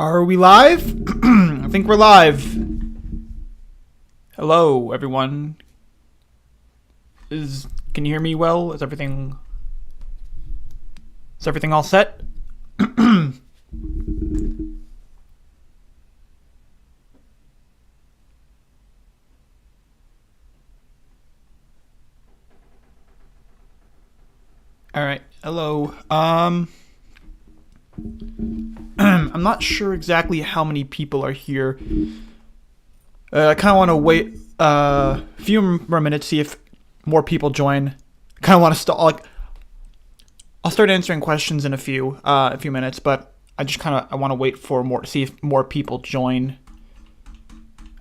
Are we live? I think we're live. Hello, everyone. Can you hear me well? Is everything all set? All right. Hello. I'm not sure exactly how many people are here. I kind of want to wait a few more minutes, see if more people join. I kind of want to start. I'll start answering questions in a few minutes, but I just I want to wait for see if more people join.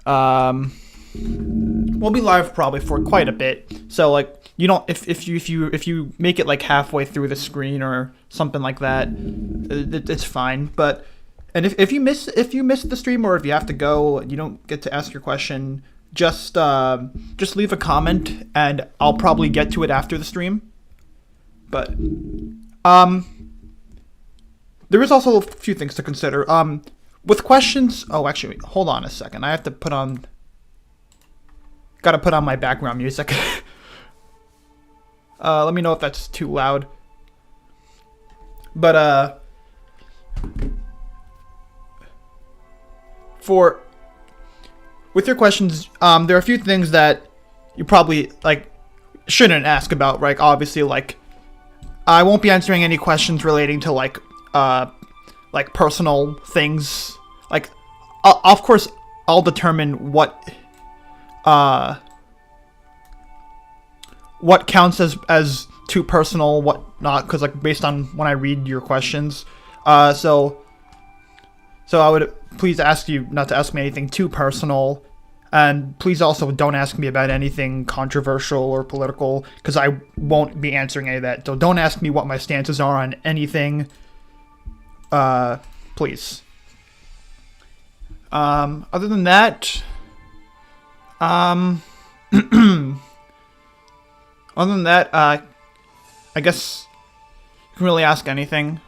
We'll be live probably for quite a bit, so you don't if you make it like halfway through the screen or something like that, it's fine. But if you miss the stream, or if you have to go, you don't get to ask your question, just leave a comment and I'll probably get to it after the stream. But there is also a few things to consider. With questions. Oh, actually, wait, hold on a second. I have to put on my background music. Let me know if that's too loud. But with your questions, there are a few things that you probably shouldn't ask about, right? Obviously, I won't be answering any questions relating to personal things. Of course, I'll determine what counts as too personal, what not, because based on when I read your questions. So I would please ask you not to ask me anything too personal, and please also don't ask me about anything controversial or political, because I won't be answering any of that. So don't ask me what my stances are on anything. Please. Other than that, I guess you can really ask anything.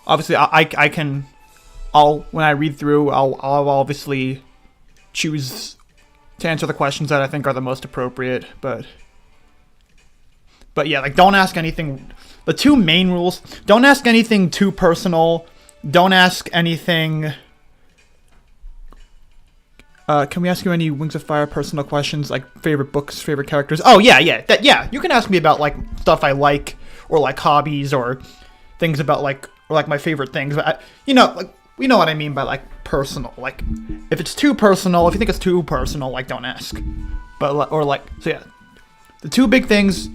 Obviously, when I read through, I'll obviously choose to answer the questions that I think are the most appropriate, but yeah, don't ask anything. The two main rules: don't ask anything too personal. Don't ask anything. Can we ask you any Wings of Fire personal questions, like favorite books, favorite characters? Oh yeah. You can ask me about stuff I like, or hobbies, or things about my favorite things. But you know what I mean by personal. If it's too personal, if you think it's too personal, don't ask. But so yeah, the two big things.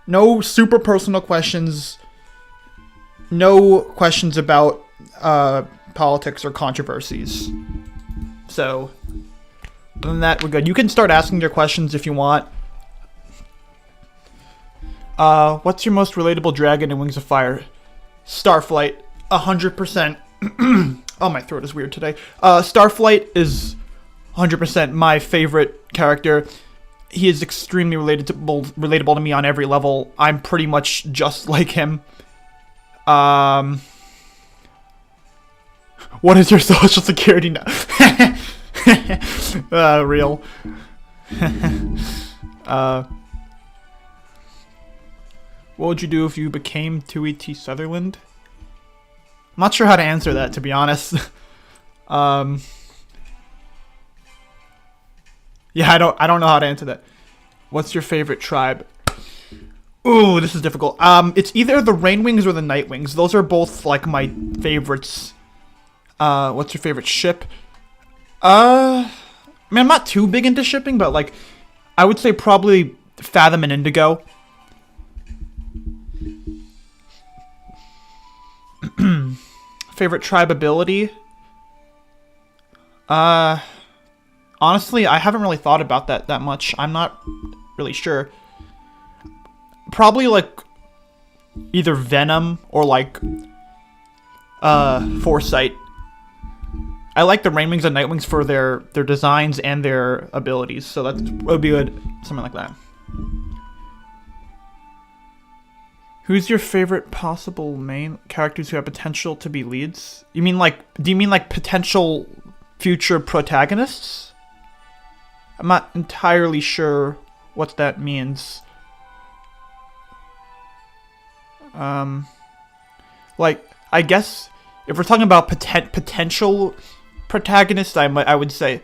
No super personal questions. No questions about politics or controversies. So, other than that, we're good. You can start asking your questions if you want. What's your most relatable dragon in Wings of Fire? Starflight, 100%. Oh, my throat is weird today. Starflight is 100% my favorite character. He is extremely relatable to me on every level. I'm pretty much just like him. What is your social security number? Real. What would you do if you became 2ET Sutherland? I'm not sure how to answer that, to be honest. Yeah, I don't know how to answer that. What's your favorite tribe? Ooh, this is difficult. It's either the Rainwings or the Nightwings. Those are both my favorites. What's your favorite ship? I mean, I'm not too big into shipping, but I would say probably Fathom and Indigo. Favorite tribe ability? Honestly, I haven't really thought about that much. I'm not really sure. Probably either Venom or Foresight. I like the Rainwings and Nightwings for their designs and their abilities, so that would be good. Something like that. Who's your favorite possible main characters who have potential to be leads? You mean like, do you mean like potential future protagonists? I'm not entirely sure what that means. Like, I guess if we're talking about potential protagonists, I would say,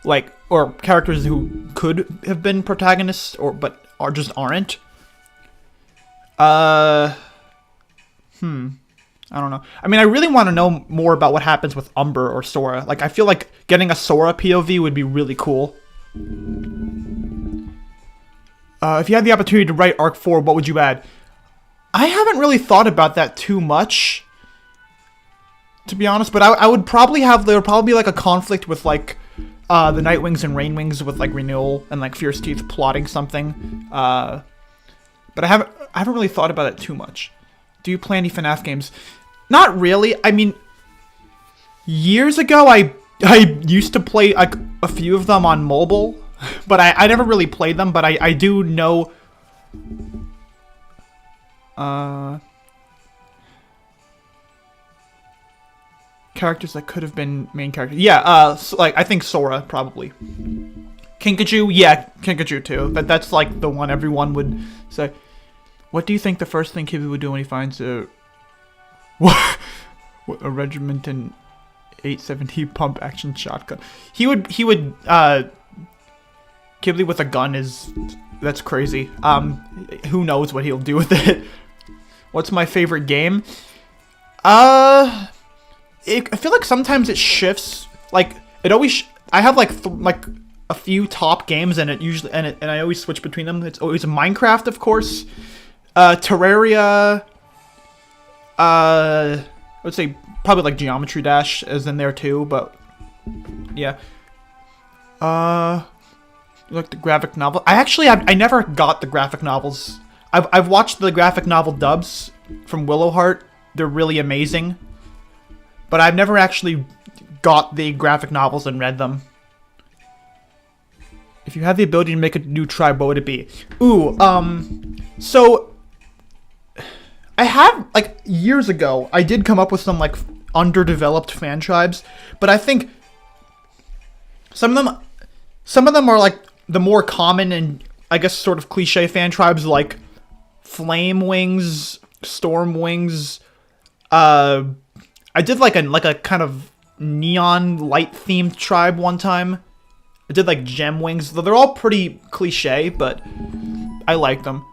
like, or characters who could have been protagonists, but just aren't. I don't know. I mean, I really want to know more about what happens with Umber or Sora. Like, I feel like getting a Sora POV would be really cool. If you had the opportunity to write Arc 4, what would you add? I haven't really thought about that too much, to be honest, but I would probably there would probably be like a conflict with like the Nightwings and Rainwings with like Renewal and like Fierce Teeth plotting something. But I haven't really thought about it too much. Do you play any FNAF games? Not really. I mean, years ago I used to play like a few of them on mobile, but I never really played them. But I do know. Characters that could have been main characters. Yeah, so, like, I think Sora, probably. Kinkajou, yeah, Kinkajou too. That's like the one everyone would say. What do you think the first thing Kibby would do when he finds a regiment and 870 pump action shotgun? He would Kibby with a gun that's crazy. Who knows what he'll do with it. What's my favorite game? I feel like sometimes it shifts. Like, it always I have like a few top games, and I always switch between them. It's always Minecraft, of course. Terraria. I would say probably like Geometry Dash is in there too, but yeah. Like the graphic novel. I never got the graphic novels. I've watched the graphic novel dubs from Willowheart. They're really amazing. But I've never actually got the graphic novels and read them. If you had the ability to make a new tribe, what would it be? Ooh, so I have, like, years ago, I did come up with some, like, underdeveloped fan tribes, but I think some of them are, like, the more common and, I guess, sort of cliche fan tribes, like Flame Wings, Storm Wings. I did like a kind of neon light themed tribe one time. I did like Gem Wings, though they're all pretty cliche, but I like them.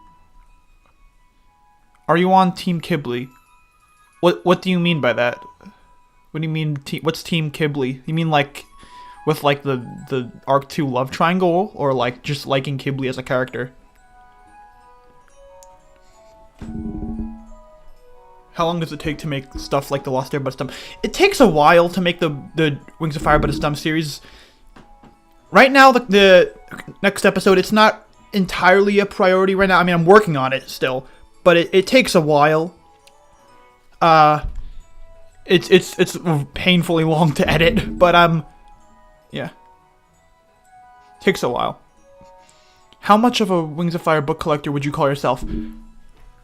Are you on Team Kibble? What do you mean by that? What do you mean? What's Team Kibble? You mean like with like the Arc 2 love triangle, or like just liking Kibble as a character? How long does it take to make stuff like the Lost Air But Stump? It takes a while to make the Wings of Fire But Stump series. Right now, the next episode, it's not entirely a priority right now. I mean, I'm working on it still, but it takes a while. It's painfully long to edit, but yeah, takes a while. How much of a Wings of Fire book collector would you call yourself?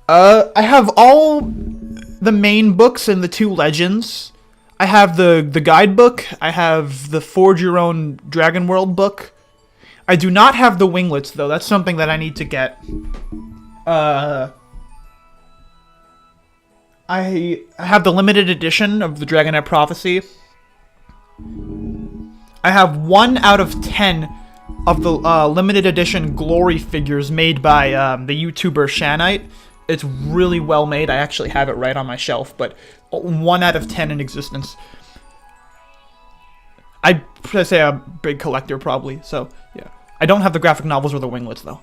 I have all the main books and the 2 legends. I have the guidebook. I have the Forge Your Own Dragon World book. I do not have the winglets, though. That's something that I need to get. I have the limited edition of the Dragonette Prophecy. I have 1 out of 10 of the limited edition glory figures made by the YouTuber Shanite. It's really well made. I actually have it right on my shelf, but 1 out of 10 in existence. I'd say a big collector, probably, so yeah. I don't have the graphic novels or the winglets, though.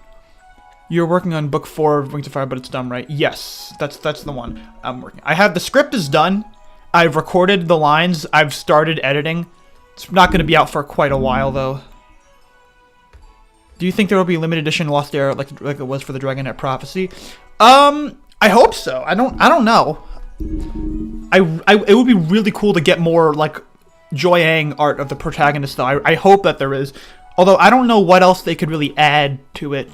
You're working on book 4 of Wings of Fire, but it's done, right? Yes, that's the one I'm working. I have the script is done. I've recorded the lines. I've started editing. It's not going to be out for quite a while, though. Do you think there will be limited edition Lost Air like it was for the Dragonette Prophecy? I hope so. I don't know. It would be really cool to get more like Joy-Ang art of the protagonist, though. I hope that there is. Although I don't know what else they could really add to it.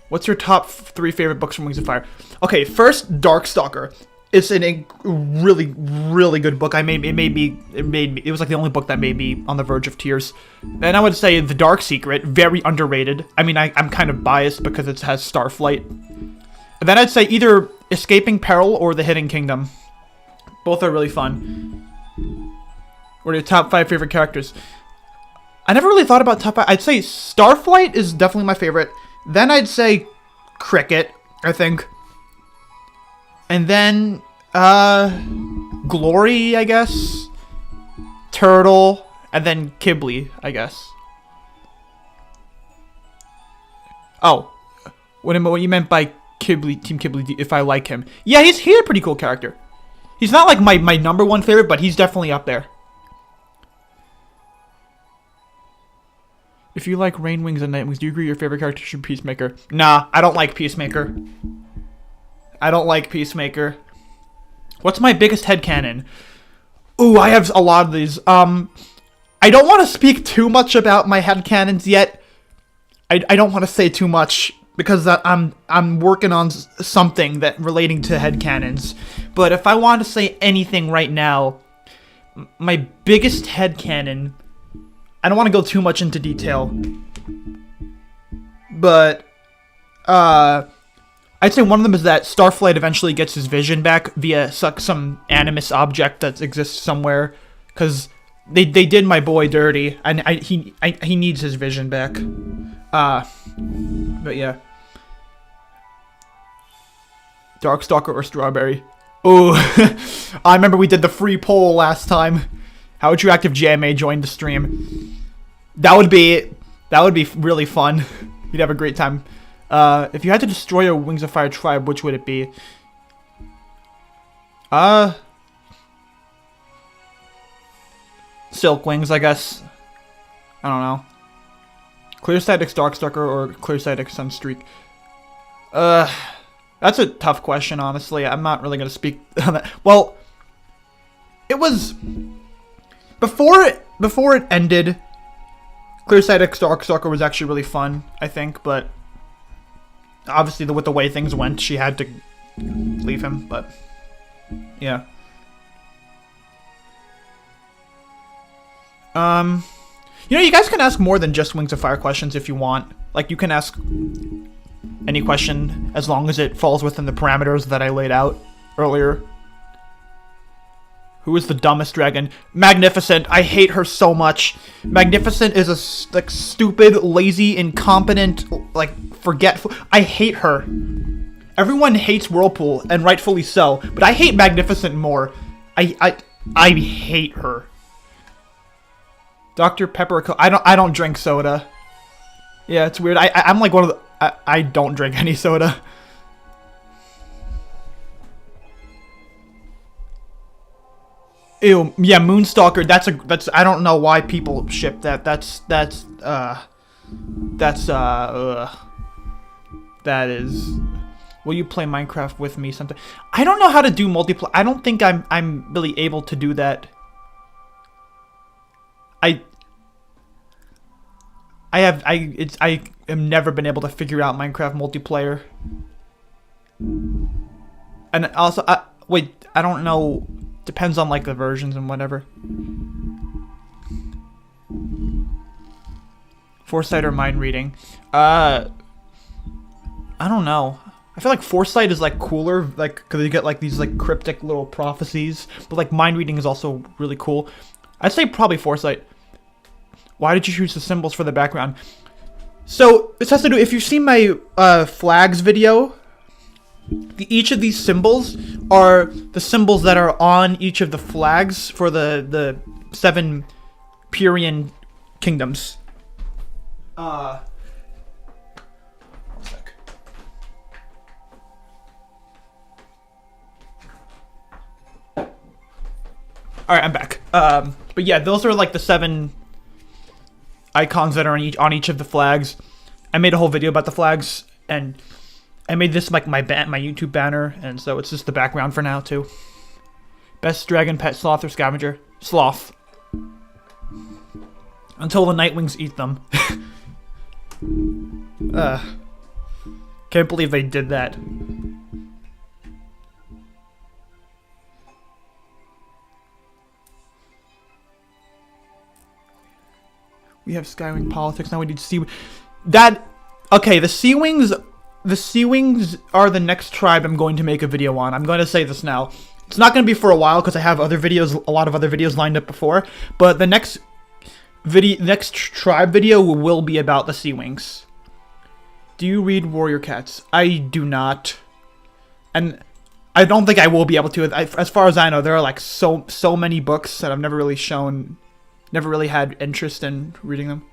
What's your top 3 favorite books from Wings of Fire? Okay, first, Darkstalker. It's a really, really good book. It was like the only book that made me on the verge of tears. And I would say The Dark Secret, very underrated. I mean, I'm kind of biased because it has Starflight. And then I'd say either Escaping Peril or The Hidden Kingdom. Both are really fun. What are your top 5 favorite characters? I never really thought about top 5. I'd say Starflight is definitely my favorite. Then I'd say Cricket, I think. And then, Glory, I guess. Turtle. And then Kibble, I guess. Oh. What you meant by Kibble, Team Kibble, if I like him. Yeah, he's a pretty cool character. He's not like my number 1 favorite, but he's definitely up there. If you like Rain Wings and Night Wings, do you agree your favorite character should be Peacemaker? Nah, I don't like Peacemaker. I don't like Peacemaker. What's my biggest headcanon? Ooh, I have a lot of these. I don't want to speak too much about my headcanons yet. I don't want to say too much because I'm working on something that relating to headcanons. But if I want to say anything right now, my biggest headcanon, I don't want to go too much into detail, but I'd say one of them is that Starflight eventually gets his vision back via some animus object that exists somewhere, because they did my boy dirty, and he needs his vision back. But yeah, Darkstalker or Strawberry. Ooh, I remember we did the free poll last time. How would you act if JMA joined the stream? That would be really fun. You'd have a great time. If you had to destroy a Wings of Fire tribe, which would it be? Silk Wings, I guess. I don't know. Clear-Sight X Darkstalker or Clear-Sight X Sunstreak? That's a tough question, honestly. I'm not really gonna speak on that. Well, it was before it ended. Clear-Sight X Darkstalker was actually really fun, I think, but obviously with the way things went, she had to leave him, but yeah. You know, you guys can ask more than just Wings of Fire questions if you want. Like, you can ask any question as long as it falls within the parameters that I laid out earlier. Who is the dumbest dragon? Magnificent. I hate her so much. Magnificent is a stupid, lazy, incompetent, forgetful. I hate her. Everyone hates Whirlpool, and rightfully so. But I hate Magnificent more. I hate her. Dr. Pepper. I don't drink soda. Yeah, it's weird. I'm like one of the. I don't drink any soda. Ew, yeah, Moonstalker. That's. I don't know why people ship that. That is. Will you play Minecraft with me sometime? I don't know how to do multiplayer. I don't think I'm really able to do that. I have never been able to figure out Minecraft multiplayer. And also, wait, I don't know. Depends on like the versions and whatever. Foresight or mind reading? I don't know. I feel like Foresight is like cooler, like because you get like these like cryptic little prophecies. But like mind reading is also really cool. I'd say probably Foresight. Why did you choose the symbols for the background? So this has to do. If you've seen my flags video. Each of these symbols are the symbols that are on each of the flags for the 7 Purian kingdoms. One sec. Alright, I'm back. But yeah, those are like the 7 icons that are on each of the flags. I made a whole video about the flags, and I made this like my YouTube banner, and so it's just the background for now too. Best dragon pet, sloth or scavenger? Sloth. Until the Nightwings eat them. Can't believe they did that. We have Skywing politics, now we need Sea... That... Okay, the Sea Wings... The Sea Wings are the next tribe I'm going to make a video on. I'm going to say this now. It's not going to be for a while because I have other videos, a lot of other videos lined up before. But the next tribe video will be about the Sea Wings. Do you read Warrior Cats? I do not. And I don't think I will be able to. As far as I know, there are like so many books that I've never really had interest in reading them.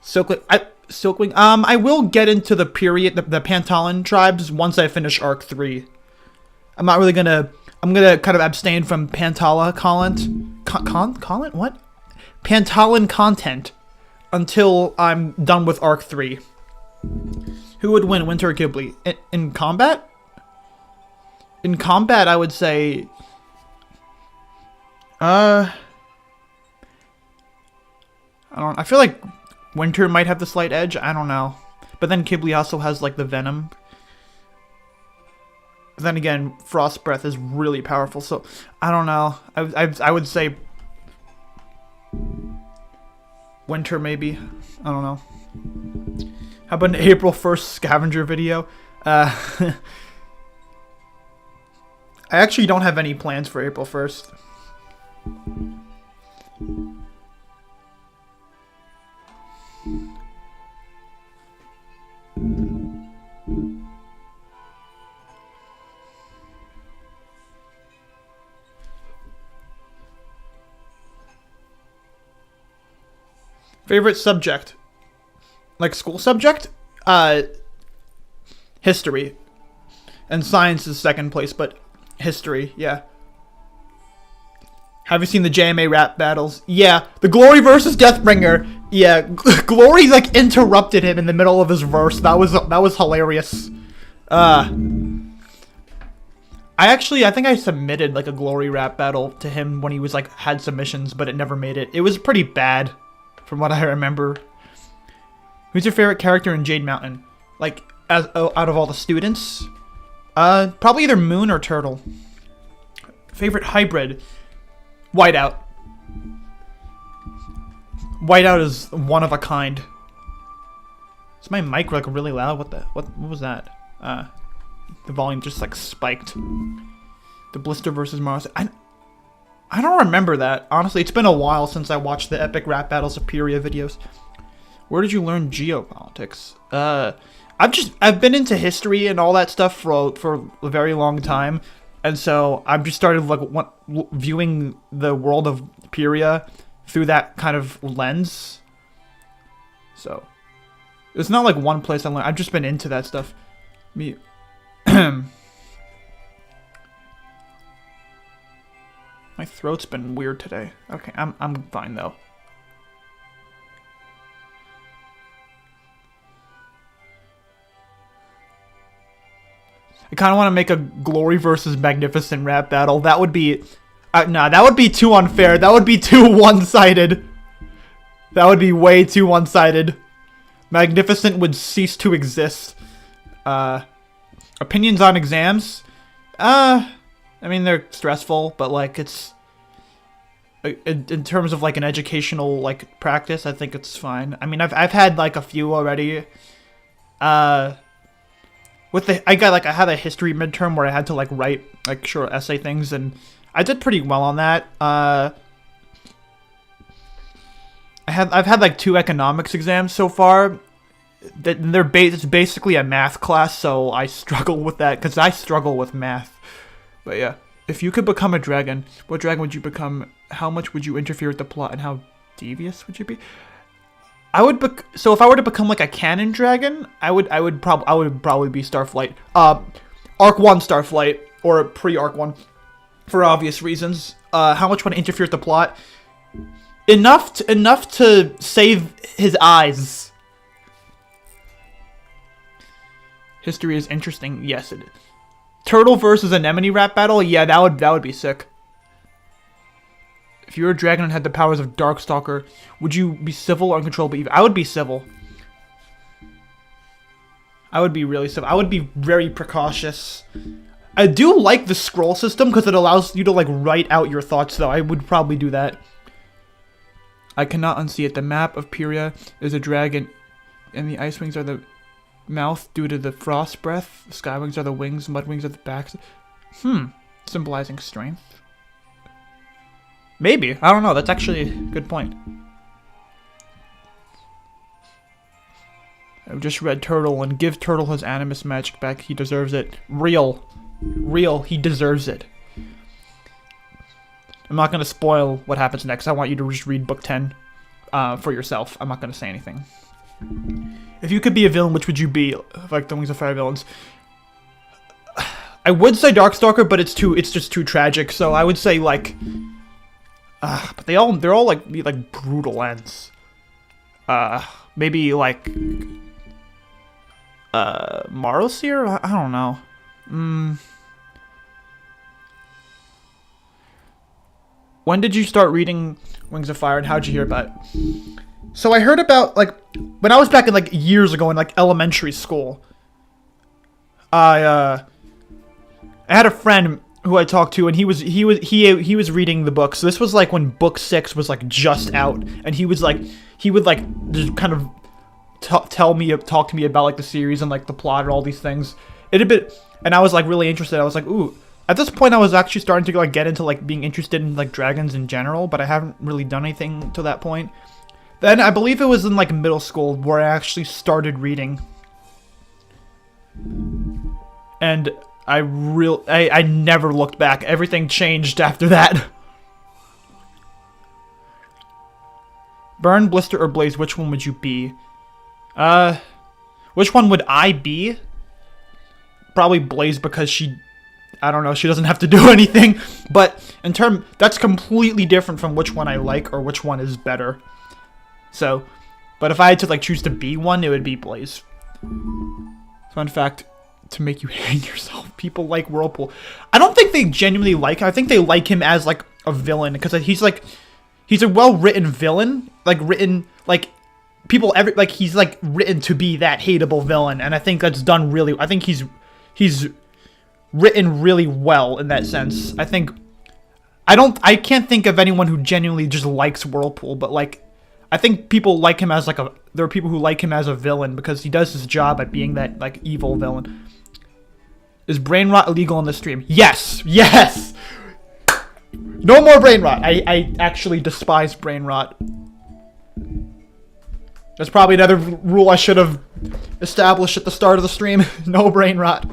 Silkwing. I will get into the period, the Pantalan tribes once I finish Arc 3. I'm not really gonna. I'm gonna kind of abstain from Pantalan content until I'm done with Arc 3. Who would win, Winter or Ghibli? In combat? In combat, I would say. I feel like Winter might have the slight edge. I don't know. But then Ghibli also has like the venom. But then again, Frost Breath is really powerful. So I don't know. I would say Winter maybe. I don't know. How about an April 1st scavenger video? I actually don't have any plans for April 1st. Favorite subject? Like school subject? History. And science is second place, but history, yeah. Have you seen the JMA rap battles? Yeah. The Glory versus Deathbringer. Yeah. Glory like interrupted him in the middle of his verse. That was hilarious. I think I submitted like a Glory rap battle to him when he was like had submissions, but it never made it. It was pretty bad, from what I remember. Who's your favorite character in Jade Mountain? Like out of all the students? Probably either Moon or Turtle. Favorite hybrid? Whiteout. Whiteout is one of a kind. Is my mic like really loud? What was that? The volume just like spiked. The Blister versus Mars. I don't remember that. Honestly, it's been a while since I watched the epic rap battle Superior videos. Where did you learn geopolitics? I've been into history and all that stuff for a very long time. And so I've just started like viewing the world of Pyria through that kind of lens. So it's not like one place I learned. I've just been into that stuff. Me. My throat's been weird today. Okay, I'm fine though. I kind of want to make a Glory versus Magnificent rap battle. That would be... nah, that would be too unfair. That would be too one-sided. That would be way too one-sided. Magnificent would cease to exist. Opinions on exams? I mean, they're stressful, but, like, it's... In terms of, like, an educational, like, practice, I think it's fine. I mean, I've had, like, a few already. I had a history midterm where I had to like write like short essay things, and I did pretty well on that. I've had like 2 economics exams so far. It's basically a math class, so I struggle with that because I struggle with math. But yeah, if you could become a dragon, what dragon would you become? How much would you interfere with the plot, and how devious would you be? So if I were to become like a canon dragon, I would probably be Starflight. Arc 1 Starflight or pre-Arc 1 for obvious reasons. How much would I interfere with the plot? Enough to save his eyes. History is interesting. Yes, it is. Turtle versus Anemone rap battle? Yeah, that would be sick. If you were a dragon and had the powers of Darkstalker, would you be civil or uncontrollable evil? I would be civil. I would be really I would be very precautious. I do like the scroll system because it allows you to like write out your thoughts though. I would probably do that. I cannot unsee it. The map of Pyria is a dragon and the ice wings are the mouth due to the frost breath. The sky wings are the wings, mud wings are the backs. Symbolizing strength. Maybe. I don't know. That's actually a good point. I've just read Turtle and give Turtle his animus magic back. He deserves it. Real. He deserves it. I'm not going to spoil what happens next. I want you to just read book 10 for yourself. I'm not going to say anything. If you could be a villain, which would you be? Like the Wings of Fire villains. I would say Darkstalker, but it's just too tragic. So I would say like, but they're all like brutal ends. Maybe like, Marlseer? I don't know. When did you start reading Wings of Fire, and how'd you hear about it? So I heard about, like, when I was back in, like, years ago in, like, elementary school. I had a friend who I talked to, and he was reading the book. So this was, like, when book 6 was, like, just out, and he would, like, just kind of talk to me about, like, the series and, like, the plot and all these things. And I was, like, really interested. I was like, ooh. At this point, I was actually starting to, like, get into, like, being interested in, like, dragons in general, but I haven't really done anything to that point. Then, I believe it was in, like, middle school where I actually started reading. And I never looked back. Everything changed after that. Burn, Blister, or Blaze, which one would you be? Which one would I be? Probably Blaze because I don't know, she doesn't have to do anything. But that's completely different from which one I like or which one is better. So, but if I had to like choose to be one, it would be Blaze. Fun fact, to make you hang yourself, people like Whirlpool. I don't think they genuinely like him. I think they like him as like a villain because he's a well-written villain, like written like he's like written to be that hateable villain, and I think that's done really. I think he's written really well in that sense. I can't think of anyone who genuinely just likes Whirlpool, but like I think people like him as there are people who like him as a villain because he does his job at being that like evil villain. Is brain rot illegal on the stream? Yes. No more brain rot. I actually despise brain rot. That's probably another rule I should have established at the start of the stream. No brain rot.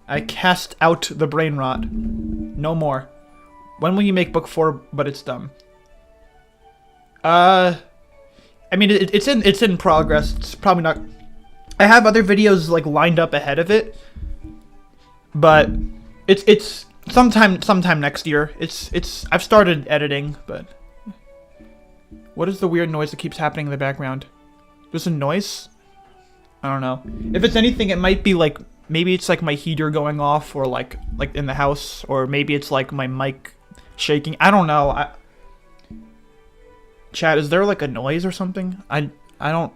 I cast out the brain rot. No more. When will you make book 4, but it's dumb? I mean, it's in progress. It's probably not. I have other videos like lined up ahead of it, but it's sometime next year. I've started editing, but what is the weird noise that keeps happening in the background? There's a noise? I don't know. If it's anything, it might be like maybe it's like my heater going off, or like in the house, or maybe it's like my mic shaking. I don't know. Chat, is there like a noise or something? I don't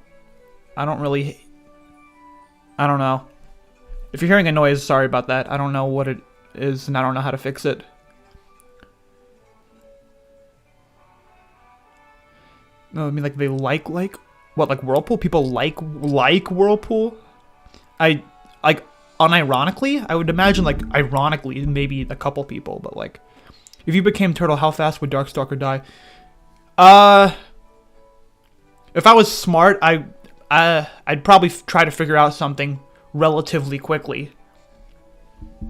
know. If you're hearing a noise, sorry about that. I don't know what it is, and I don't know how to fix it. No, I mean like they like what, like Whirlpool? People like Whirlpool? Unironically? I would imagine like ironically maybe a couple people, but like if you became Turtle, how fast would Darkstalker die? If I was smart, I'd probably try to figure out something relatively quickly.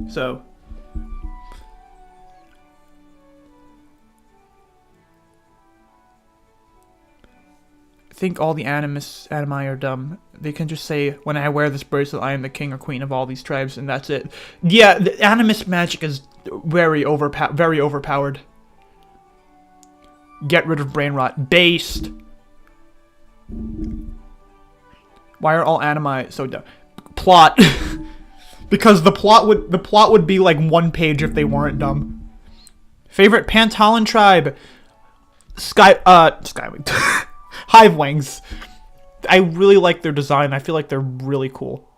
So I think all the animi are dumb. They can just say, when I wear this bracelet, I am the king or queen of all these tribes, and that's it. Yeah, the animus magic is very overpowered. Get rid of brain rot. Based. Why are all animi so dumb? Plot. Because the plot would be like one page if they weren't dumb. Favorite Pantalon tribe. Skywing. Hive Wings. I really like their design. I feel like they're really cool.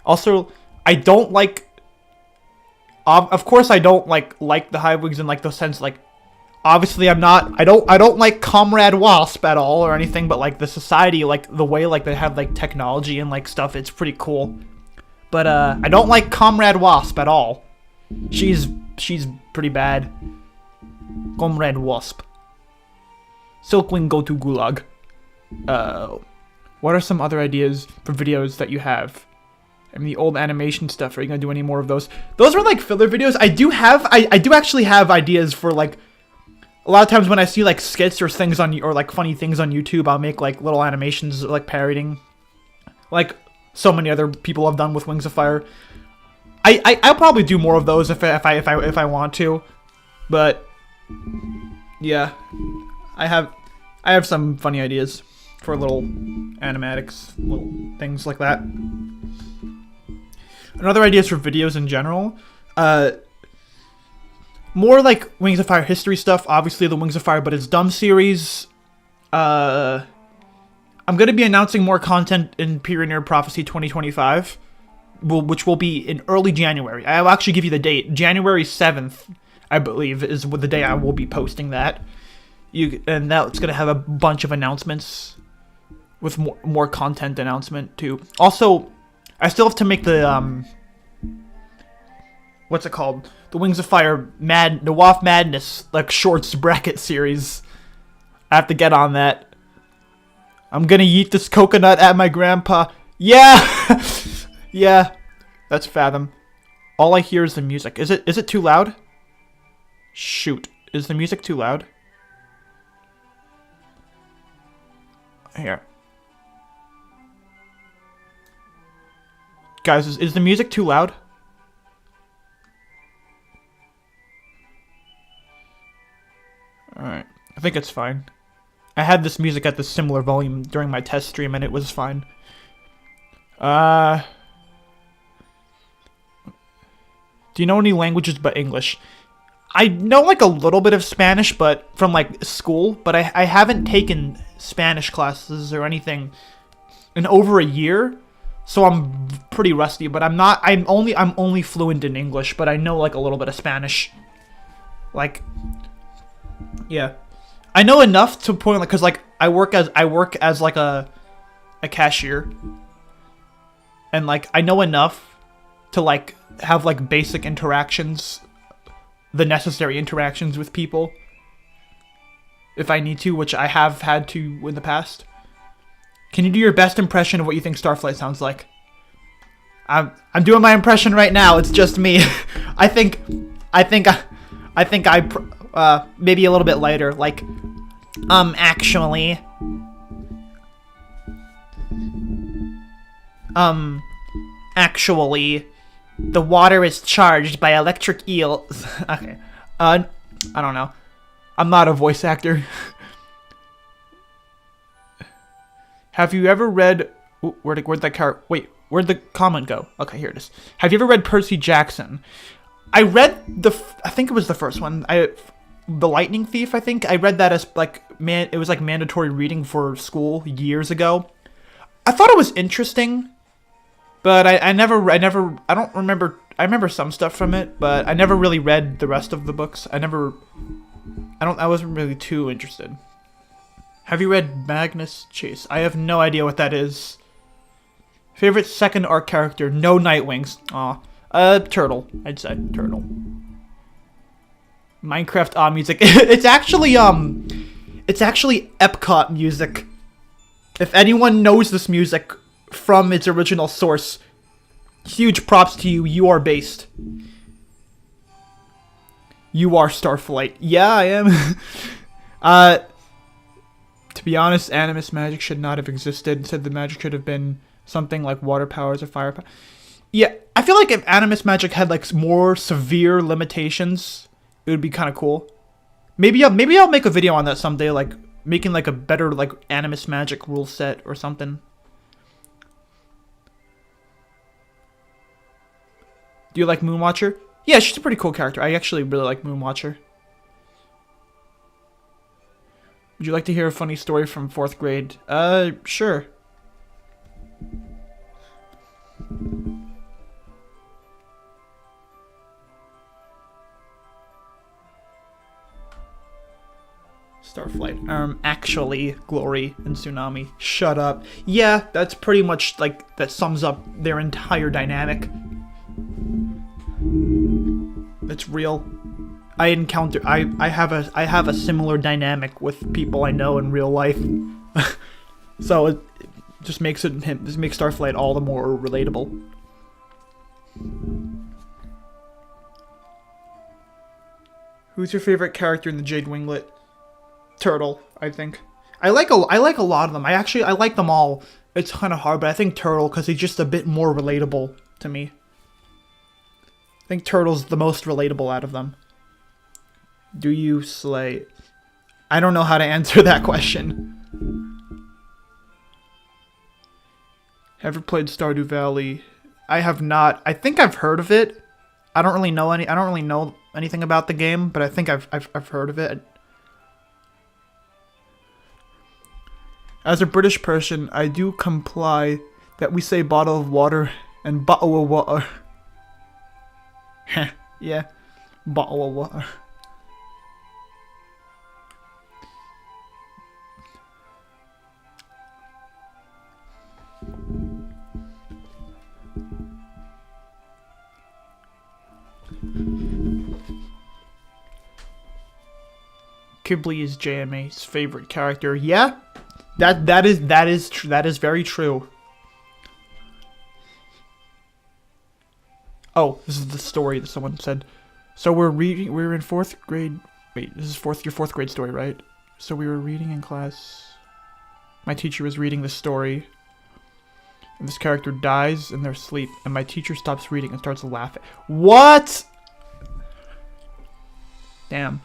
Also, I don't like. Of course, I don't like the Hivewigs in like the sense like. Obviously, I'm not. I don't like Comrade Wasp at all or anything. But like the society, like the way like they have like technology and like stuff, it's pretty cool. But I don't like Comrade Wasp at all. She's pretty bad. Comrade Wasp. Silkwing, go to Gulag. What are some other ideas for videos that you have? I mean, the old animation stuff. Are you gonna do any more of those? Those are like filler videos. I do actually have ideas for like. A lot of times when I see like skits or things on or like funny things on YouTube, I'll make like little animations like parodying, like so many other people have done with Wings of Fire. I'll probably do more of those if I want to, but yeah, I have some funny ideas for little animatics, little things like that. Another ideas for videos in general, more like Wings of Fire history stuff. Obviously the Wings of Fire But It's Dumb series. I'm gonna be announcing more content in Period Nerd Prophecy 2025, which will be in early January. I'll actually give you the date. January 7th, I believe, is the day I will be posting that. And that's gonna have a bunch of announcements with more content announcement too. Also, I still have to make the what's it called? The Wings of Fire the WAF Madness like shorts bracket series. I have to get on that. I'm gonna eat this coconut at my grandpa. Yeah, yeah. That's Fathom. All I hear is the music. Is it too loud? Shoot, is the music too loud? Here. Guys, is the music too loud? Alright, I think it's fine. I had this music at the similar volume during my test stream and it was fine. Do you know any languages but English? I know like a little bit of Spanish, but from like school, but I haven't taken Spanish classes or anything in over a year, so I'm pretty rusty. But I'm only fluent in English, but I know like a little bit of Spanish. Like, yeah, I know enough to point like, cause like I work as like a cashier, and like I know enough to like have like basic interactions. The necessary interactions with people if I need to, which I have had to in the past. Can you do your best impression of what you think Starflight sounds like? I'm doing my impression right now. It's just me. I think maybe a little bit lighter, like actually the water is charged by electric eels. Okay. I don't know. I'm not a voice actor. Have you ever read... Ooh, where'd the comment go? Okay, here it is. Have you ever read Percy Jackson? I read I think it was the first one. The Lightning Thief, I think. I read that as like it was like mandatory reading for school years ago. I thought it was interesting. But I don't remember, I remember some stuff from it, but I never really read the rest of the books. I wasn't really too interested. Have you read Magnus Chase? I have no idea what that is. Favorite second arc character? No Nightwings. Aw. Turtle. I'd say Turtle. Minecraft music. It's actually Epcot music. If anyone knows this music from its original source, huge props to you. You are based. You are Starflight. Yeah, I am. To be honest, Animus magic should not have existed. Instead, the magic should have been something like water powers or fire powers. Yeah, I feel like if Animus magic had like more severe limitations, it would be kind of cool. Maybe I'll make a video on that someday, like making like a better like Animus magic rule set or something. Do you like Moonwatcher? Yeah, she's a pretty cool character. I actually really like Moonwatcher. Would you like to hear a funny story from 4th grade? Sure. Starflight. Actually, Glory and Tsunami. Shut up. Yeah, that's pretty much, like, that sums up their entire dynamic. It's real. I have a similar dynamic with people I know in real life. So it just makes Starflight all the more relatable. Who's your favorite character in the Jade Winglet? Turtle, I think. I like a lot of them. I like them all. It's kind of hard, but I think Turtle, because he's just a bit more relatable to me. I think Turtle's the most relatable out of them. Do you slay? I don't know how to answer that question. Ever played Stardew Valley? I have not. I think I've heard of it. I don't really know anything about the game, but I think I've heard of it. As a British person, I do comply that we say bottle of water and bottle of water. Yeah, bottle of water. Ghibli is JMA's favorite character. Yeah, that is very true. Oh, this is the story that someone said. So we're in 4th grade. Wait, this is your 4th grade story, right? So we were reading in class. My teacher was reading this story. And this character dies in their sleep. And my teacher stops reading and starts laughing. What? Damn.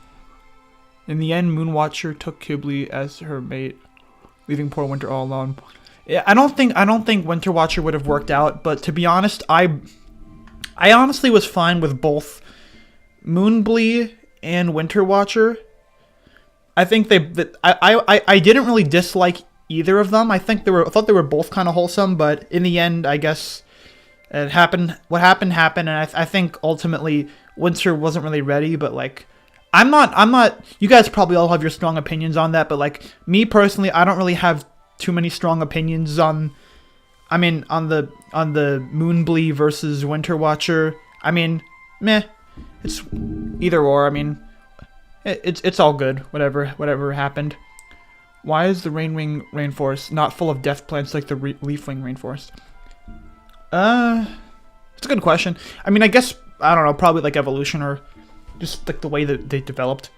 In the end, Moonwatcher took Ghibli as her mate, leaving poor Winter all alone. Yeah, I don't think Winter Watcher would have worked out, but to be honest, I honestly was fine with both Moonblee and Winter Watcher. I think I didn't really dislike either of them. I thought they were both kind of wholesome, but in the end, I guess it happened. What happened, and I think ultimately Winter wasn't really ready, but like. I'm not, you guys probably all have your strong opinions on that, but like, me personally, I don't really have too many strong opinions on the Moonblee versus Winter Watcher. I mean, meh, it's either or, I mean, it's all good, whatever happened. Why is the Rainwing Rainforest not full of death plants like the Leafwing Rainforest? It's a good question. I mean, I guess, I don't know, probably like evolution or just like the way that they developed.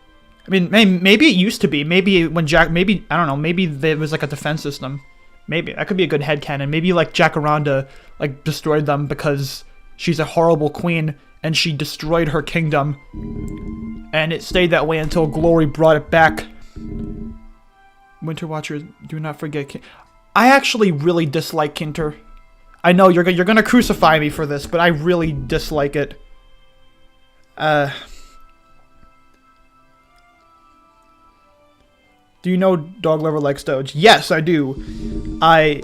I mean, maybe it used to be. Maybe when I don't know. Maybe there was like a defense system. Maybe that could be a good headcanon. Maybe like Jacaranda like destroyed them because she's a horrible queen and she destroyed her kingdom, and it stayed that way until Glory brought it back. Winter Watcher, do not forget. I actually really dislike Kinter. I know you're gonna crucify me for this, but I really dislike it. Do you know Dog Lover likes Doge? Yes, I do. I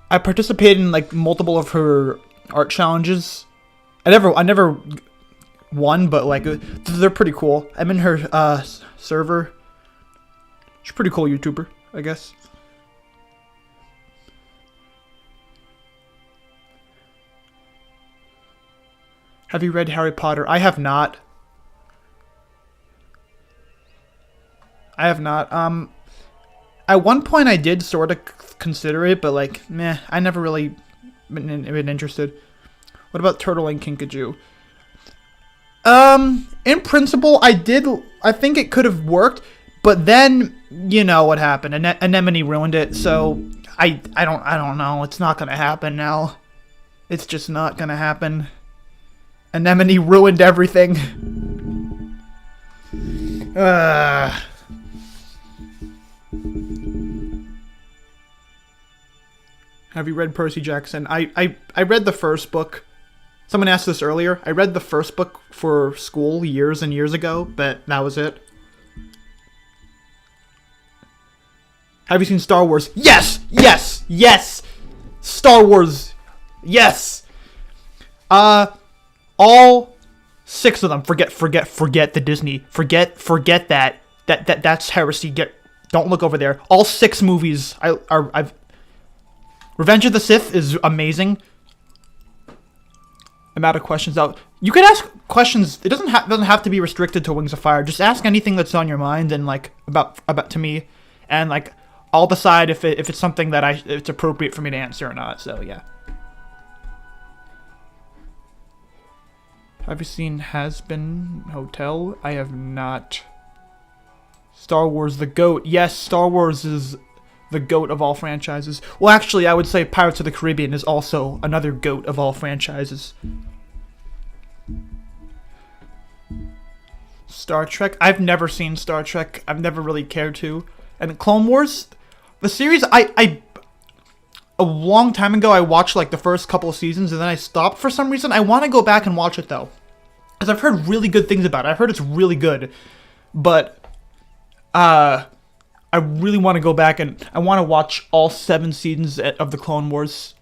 participated in like multiple of her art challenges. I never won, but like they're pretty cool. I'm in her server. She's a pretty cool YouTuber, I guess. Have you read Harry Potter? I have not. At one point I did sort of consider it, but like, meh, I never really been interested. What about Turtle and Kinkajou? In principle, I think it could have worked, but then, you know what happened. Anemone ruined it, so I don't know. It's not gonna happen now. It's just not gonna happen. Anemone ruined everything. Have you read Percy Jackson? I read the first book. Someone asked this earlier. I read the first book for school years and years ago, but that was it. Have you seen Star Wars? Yes! Yes! Yes! Star Wars! Yes! All 6 of them. Forget the Disney. Forget that. That's heresy. Don't look over there. All 6 movies. I've. Revenge of the Sith is amazing. I'm out of questions out. You could ask questions. It doesn't have to be restricted to Wings of Fire. Just ask anything that's on your mind and like about to me, and like I'll decide if it's something that it's appropriate for me to answer or not. So yeah. Have you seen Has Been Hotel? I have not. Star Wars, the GOAT. Yes, Star Wars is the GOAT of all franchises. Well, actually, I would say Pirates of the Caribbean is also another GOAT of all franchises. Star Trek. I've never seen Star Trek. I've never really cared to. And Clone Wars, the series, a long time ago, I watched like the first couple of seasons and then I stopped for some reason. I want to go back and watch it though, because I've heard really good things about it. I've heard it's really good, but I really want to go back and I want to watch all 7 seasons of the Clone Wars.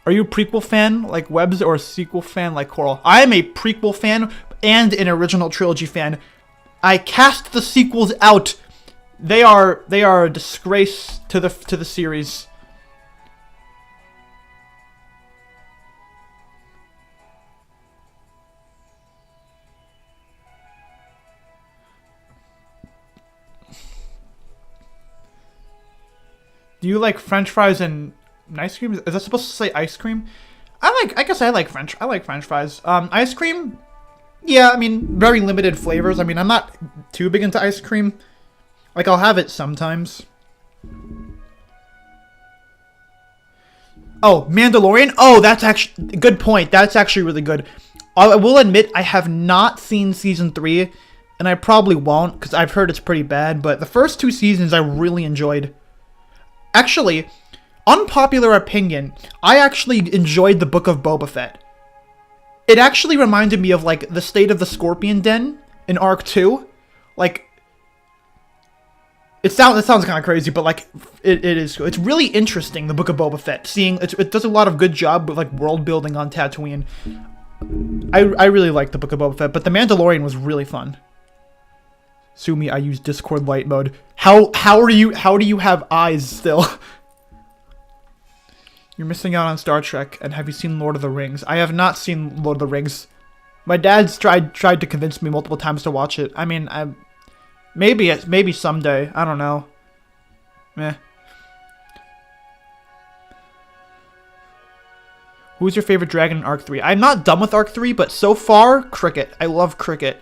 Are you a prequel fan like Webbs or a sequel fan like Coral? I am a prequel fan and an original trilogy fan. I cast the sequels out. They are a disgrace to the series. Do you like French fries and ice cream? Is that supposed to say ice cream? I guess I like French fries. Ice cream? Yeah, I mean, very limited flavors. I mean, I'm not too big into ice cream. Like, I'll have it sometimes. Oh, Mandalorian? Oh, that's actually... Good point. That's actually really good. I will admit, I have not seen Season 3, and I probably won't, because I've heard it's pretty bad, but the first 2 seasons I really enjoyed. Actually, unpopular opinion, I actually enjoyed the Book of Boba Fett. It actually reminded me of, like, the State of the Scorpion Den in Arc 2. Like, it sounds kind of crazy, but, like, it is. It's really interesting, the Book of Boba Fett. It does a lot of good job with, like, world building on Tatooine. I really like the Book of Boba Fett, but The Mandalorian was really fun. Sue me, I use Discord light mode. How do you have eyes still? You're missing out on Star Trek, and have you seen Lord of the Rings? I have not seen Lord of the Rings. My dad's tried to convince me multiple times to watch it. I mean, maybe someday. I don't know. Meh. Who's your favorite dragon in Arc 3? I'm not done with Arc 3, but so far, Cricket. I love Cricket.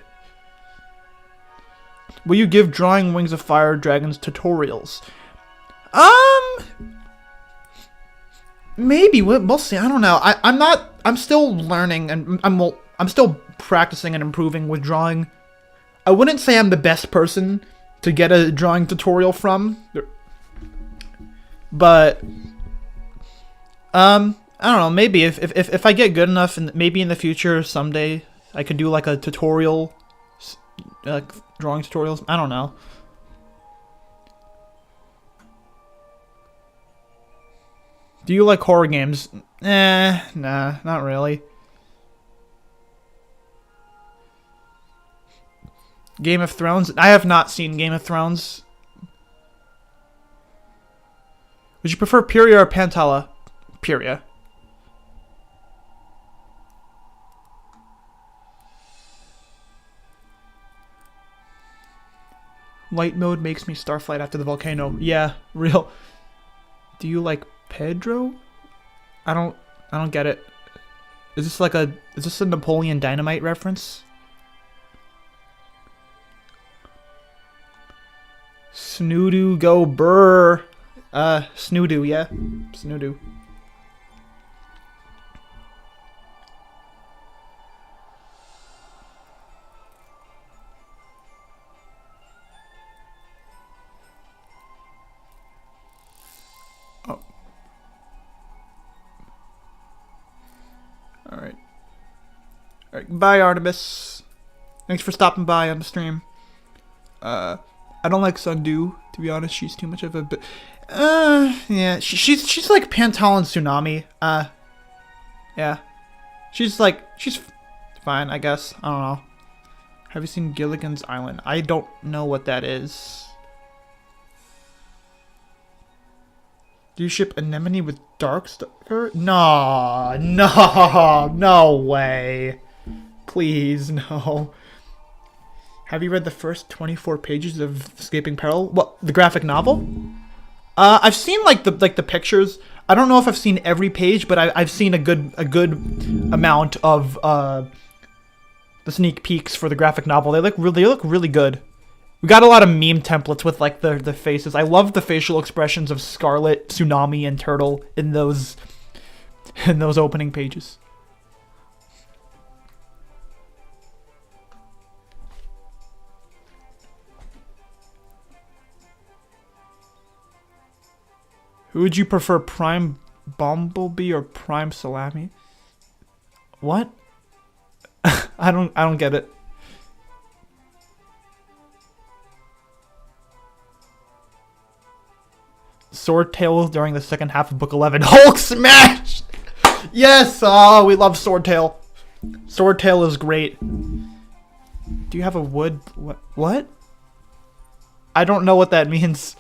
Will you give drawing Wings of Fire dragons tutorials? Maybe we'll see. I don't know. I'm still learning and I'm still practicing and improving with drawing. I wouldn't say I'm the best person to get a drawing tutorial from, but I don't know. Maybe if I get good enough, and maybe in the future someday I could do like a tutorial. Drawing tutorials? I don't know. Do you like horror games? Nah, not really. Game of Thrones? I have not seen Game of Thrones. Would you prefer Pyria or Pantala? Pyria. Light mode makes me Starflight after the volcano. Yeah, real. Do you like Pedro? I don't get it. Is this a Napoleon Dynamite reference? Snoodoo go burr. Snoodoo, yeah. Snoodoo. Alright, bye Artemis. Thanks for stopping by on the stream. I don't like Sundew, to be honest. She's too much of a yeah, she's like Pantal and Tsunami. Yeah. She's fine, I guess. I don't know. Have you seen Gilligan's Island? I don't know what that is. Do you ship Anemone with Darkstalker? No, no, no way. Please, no. Have you read the first 24 pages of Escaping Peril? What, the graphic novel? I've seen like the pictures. I don't know if I've seen every page, but I've seen a good amount of the sneak peeks for the graphic novel. They look really good. We got a lot of meme templates with like the faces. I love the facial expressions of Scarlet, Tsunami, and Turtle in those opening pages. Who would you prefer, Prime Bumblebee or Prime Salami? What? I don't get it. Swordtail during the second half of Book 11. Hulk smash! Yes! Oh, we love Swordtail. Swordtail is great. Do you have a wood? What? I don't know what that means.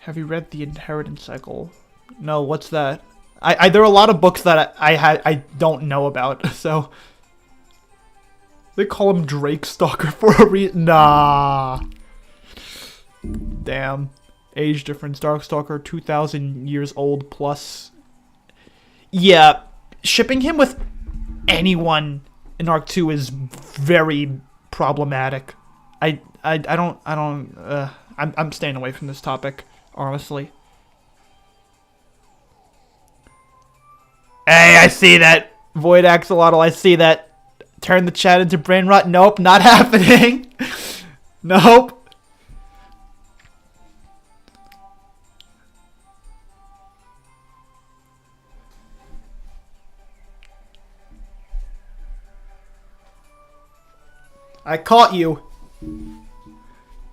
Have you read The Inheritance Cycle? No, what's that? There are a lot of books that I don't know about, so... They call him Drake Stalker for a reason. Nah. Damn. Age difference. Darkstalker, 2,000 years old plus. Yeah, shipping him with anyone in Arc 2 is very problematic. I'm staying away from this topic, honestly. Hey, I see that. Void Axolotl, I see that. Turn the chat into brain rot. Nope, not happening. Nope. I caught you.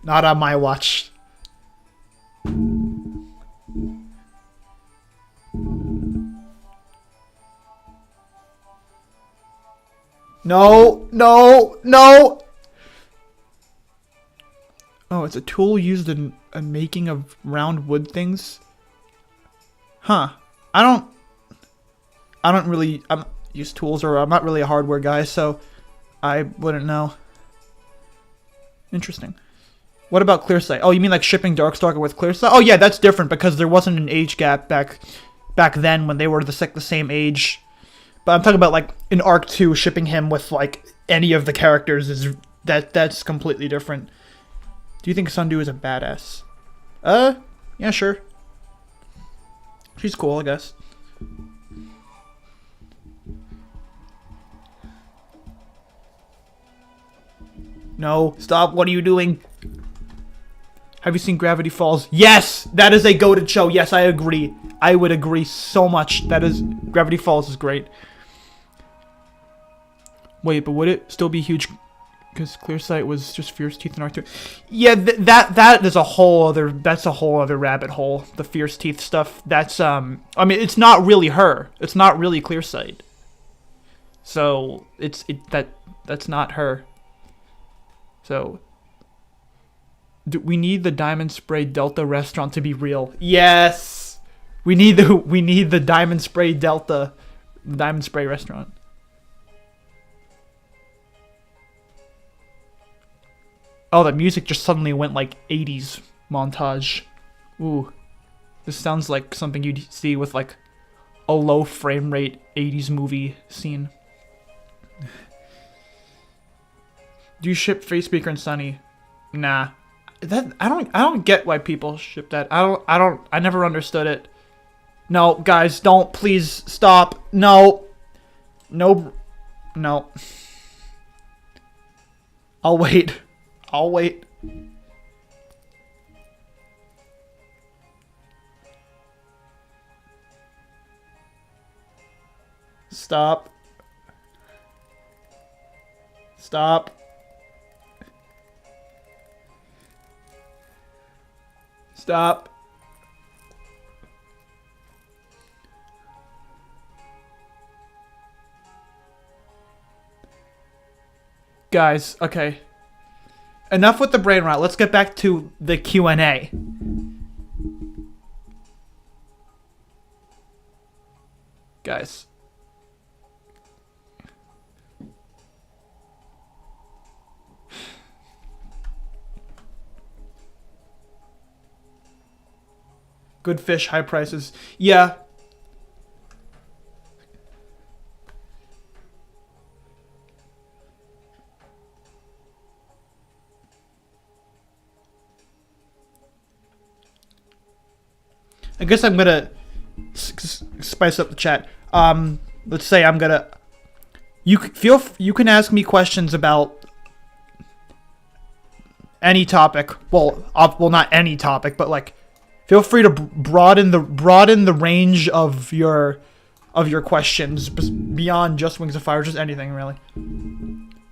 Not on my watch. No, no, no! Oh, it's a tool used in making of round wood things? Huh. I don't really use tools, or I'm not really a hardware guy, so I wouldn't know. Interesting. What about Clearsight? Oh, you mean like shipping Darkstalker with Clearsight? Oh yeah, that's different because there wasn't an age gap back then when they were the same age. But I'm talking about like in Arc 2 shipping him with like any of the characters that's completely different. Do you think Sundew is a badass? Yeah, sure. She's cool, I guess. No, stop. What are you doing? Have you seen Gravity Falls? Yes! That is a goated show. Yes, I agree. I would agree so much. Gravity Falls is great. Wait, but would it still be huge? Because Clearsight was just Fierce Teeth in Arc 2. Yeah, that is a whole other. That's a whole other rabbit hole. The Fierce Teeth stuff. That's I mean, it's not really her. It's not really Clearsight. So that's not her. So we need the Diamond Spray Delta restaurant to be real. Yes, we need the Diamond Spray Delta, the Diamond Spray restaurant. Oh, the music just suddenly went like 80s montage. Ooh, this sounds like something you'd see with like a low frame rate 80s movie scene. Do you ship Facebreaker and Sunny? Nah. I don't get why people ship that. I never understood it. No, guys, don't, please stop. No. No. No. I'll wait. I'll wait. Stop. Stop. Stop. Guys, okay. Enough with the brain rot. Let's get back to the Q&A. Guys. Good fish, high prices. Yeah. I guess I'm gonna spice up the chat. Let's say I'm gonna. You can ask me questions about any topic. Well, not any topic, but like, feel free to broaden the range of your questions beyond just Wings of Fire, just anything really.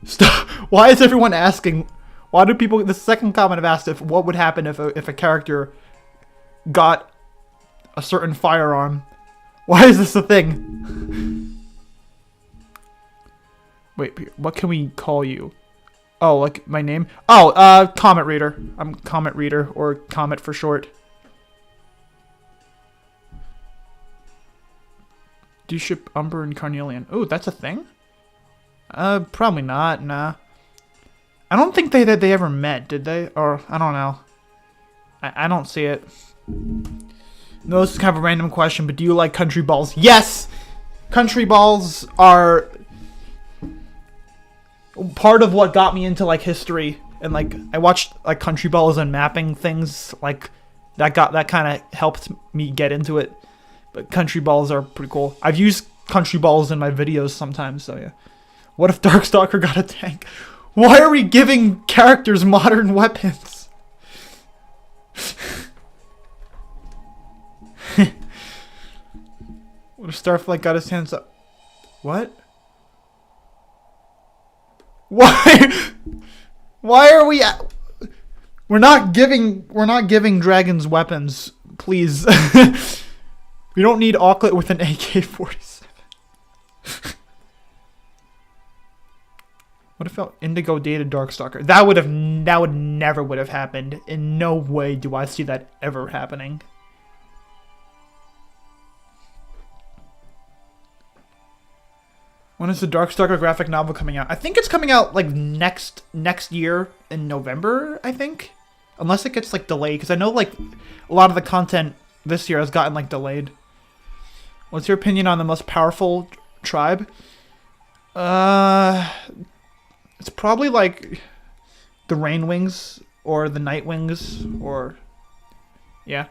Stop. Why is everyone asking? Why do people? The second comment I've asked if what would happen if a character got a certain firearm. Why is this a thing? Wait, what can we call you? Oh, like my name? Oh, Comet Reader. I'm Comet Reader, or Comet for short. Do you ship Umber and Carnelian? Ooh, that's a thing? Probably not, nah. I don't think they ever met, did they? Or, I don't know. I don't see it. No, this is kind of a random question, but do you like country balls? Yes! Country balls are part of what got me into, like, history. And, like, I watched, like, country balls and mapping things. Like, that kind of helped me get into it. But country balls are pretty cool. I've used country balls in my videos sometimes, so yeah. What if Darkstalker got a tank? Why are we giving characters modern weapons? What if Starflight got his hands up? What? Why? Why are we? We're not giving dragons weapons, please. We don't need Auklet with an AK-47. What if Indigo dated Darkstalker? That would never would have happened. In no way do I see that ever happening. When is the Darkstalker graphic novel coming out? I think it's coming out like next year in November, I think. Unless it gets like delayed, because I know like a lot of the content this year has gotten like delayed. What's your opinion on the most powerful tribe? It's probably like the Rainwings or the Nightwings, or yeah.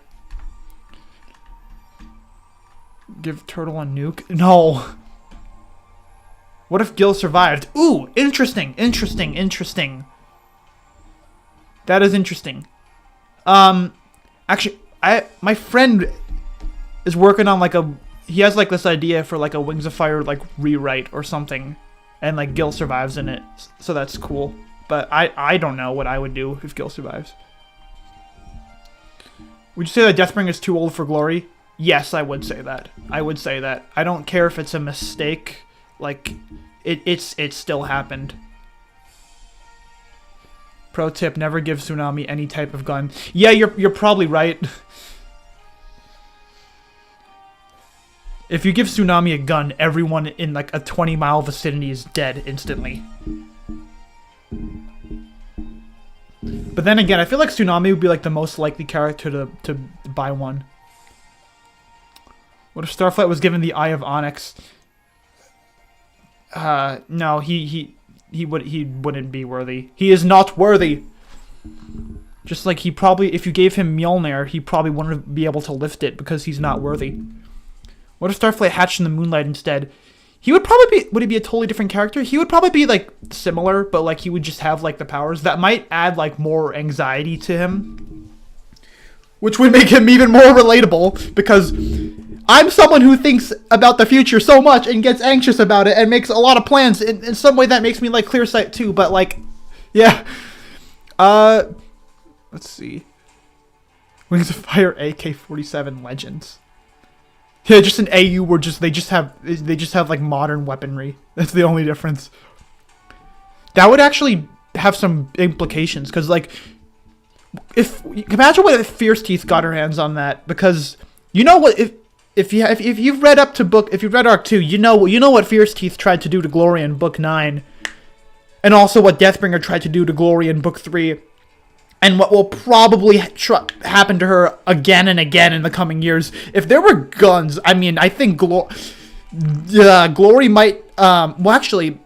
Give Turtle a nuke? No. What if Gil survived? Ooh, interesting. That is interesting. Actually, my friend is working on like he has like this idea for like a Wings of Fire like rewrite or something, and like Gil survives in it, so that's cool. But I don't know what I would do if Gil survives. Would you say that Deathbringer is too old for glory? Yes, I would say that. I don't care if it's a mistake. Like, it still happened. Pro tip: never give Tsunami any type of gun. Yeah, you're probably right. If you give Tsunami a gun, everyone in like a 20-mile vicinity is dead instantly. But then again, I feel like Tsunami would be like the most likely character to buy one. What if Starflight was given the Eye of Onyx? No, he wouldn't be worthy. He is not worthy. Just like he probably, if you gave him Mjolnir, he probably wouldn't be able to lift it because he's not worthy. What if Starflight hatched in the moonlight instead? He would probably be, would he be a totally different character? He would probably be like similar, but like he would just have like the powers. That might add like more anxiety to him, which would make him even more relatable, because I'm someone who thinks about the future so much and gets anxious about it and makes a lot of plans. In some way that makes me like Clearsight too, but like, yeah. Let's see. Wings of Fire AK-47 Legends. Yeah, just an AU where they just have like modern weaponry. That's the only difference. That would actually have some implications, because like, if imagine what if Fierce Teeth got her hands on that, because you know what, if you've read up to if you've read Arc 2, you know what Fierce Teeth tried to do to Glory in Book 9, and also what Deathbringer tried to do to Glory in Book 3, and what will probably happen to her again and again in the coming years. If there were guns, I mean, I think Glory might, well, actually,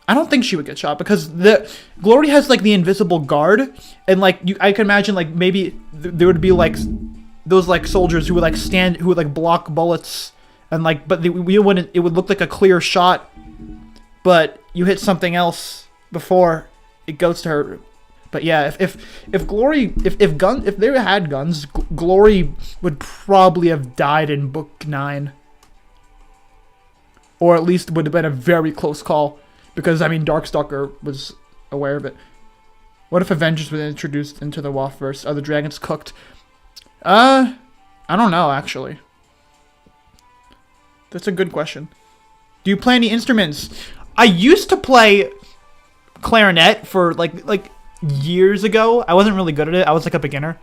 I don't think she would get shot, because Glory has like the invisible guard, and like I can imagine like maybe there would be like those like soldiers who would like who would like block bullets, and like, but we wouldn't. It would look like a clear shot, but you hit something else before it goes to her. But yeah, if Glory if they had guns, Glory would probably have died in Book 9, or at least would have been a very close call. Because, I mean, Darkstalker was aware of it. What if Avengers was introduced into the Waffverse? Are the dragons cooked? I don't know, actually. That's a good question. Do you play any instruments? I used to play clarinet for, like years ago. I wasn't really good at it. I was, like, a beginner.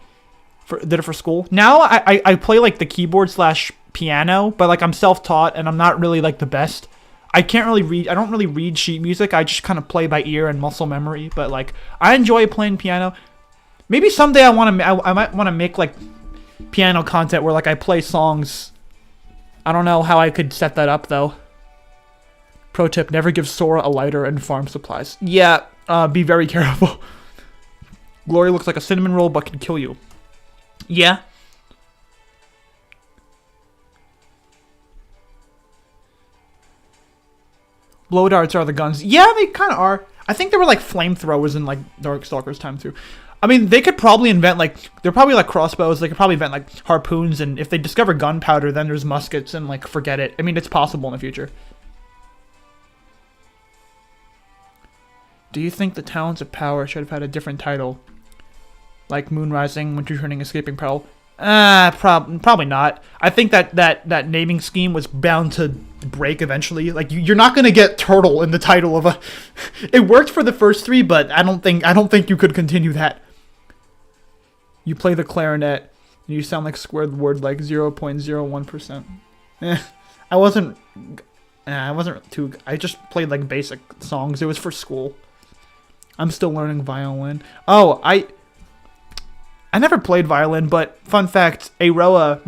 Did it for school. Now, I play, like, the keyboard/piano, but, like, I'm self-taught, and I'm not really, like, the best. I can't really read. I don't really read sheet music. I just kind of play by ear and muscle memory. But like, I enjoy playing piano. Maybe someday I might want to make like piano content where like I play songs. I don't know how I could set that up though. Pro tip: never give Sora a lighter and farm supplies. Yeah, be very careful. Glory looks like a cinnamon roll but can kill you. Yeah. Blow darts are the guns. Yeah, they kind of are. I think there were like flamethrowers in like Darkstalker's time too. I mean, they could probably invent like, they're probably like crossbows. They could probably invent like harpoons, and if they discover gunpowder, then there's muskets, and like forget it. I mean, it's possible in the future. Do you think the Talents of Power should have had a different title? Like Moon Rising, Winter Turning, Escaping Peril? Probably not. I think that naming scheme was bound to break eventually. Like you're not gonna get Turtle in the title of a. It worked for the first 3, but I don't think you could continue that. You play the clarinet, and you sound like Squidward like 0.01%. I wasn't too. I just played like basic songs. It was for school. I'm still learning violin. Oh, I never played violin, but fun fact, Aroa,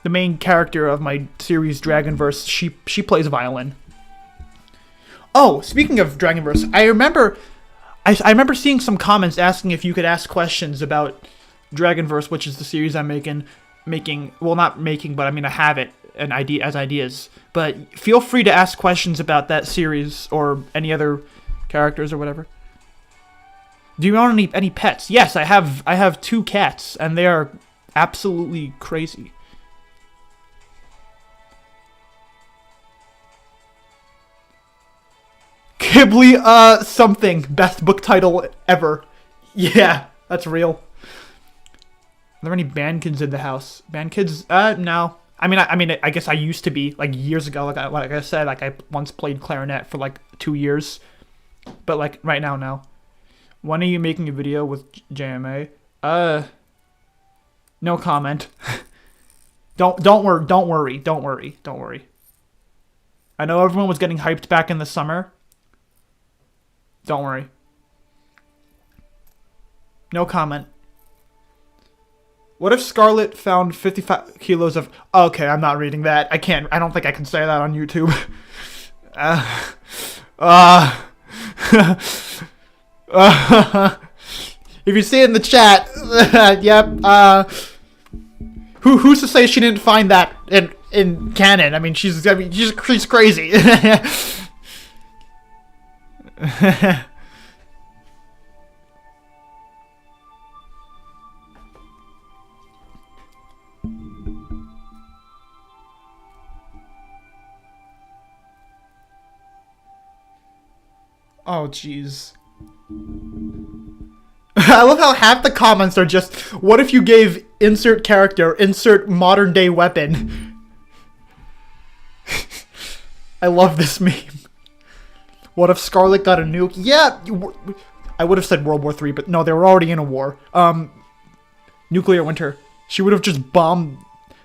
the main character of my series Dragonverse, she plays violin. Oh, speaking of Dragonverse, I remember seeing some comments asking if you could ask questions about Dragonverse, which is the series I'm making. Well, not making, but I mean I have it an idea as ideas. But feel free to ask questions about that series or any other characters or whatever. Do you own any pets? Yes, I have 2 cats, and they are absolutely crazy. Ghibli, something. Best book title ever. Yeah, that's real. Are there any band kids in the house? Band kids? No. I mean, I guess I used to be, like, years ago. Like I said, like, I once played clarinet for, like, 2 years. But, like, right now, no. When are you making a video with JMA? No comment. Don't worry. I know everyone was getting hyped back in the summer. Don't worry. No comment. What if Scarlet found 55 kilos of... Okay, I'm not reading that. I don't think I can say that on YouTube. If you see it in the chat, yep. Who's to say she didn't find that in canon? I mean, she's crazy. Oh, jeez. I love how half the comments are just, what if you gave insert character, insert modern day weapon? I love this meme. What if Scarlet got a nuke? Yeah, I would have said World War III, but no, they were already in a war. Nuclear winter. She would have just bombed.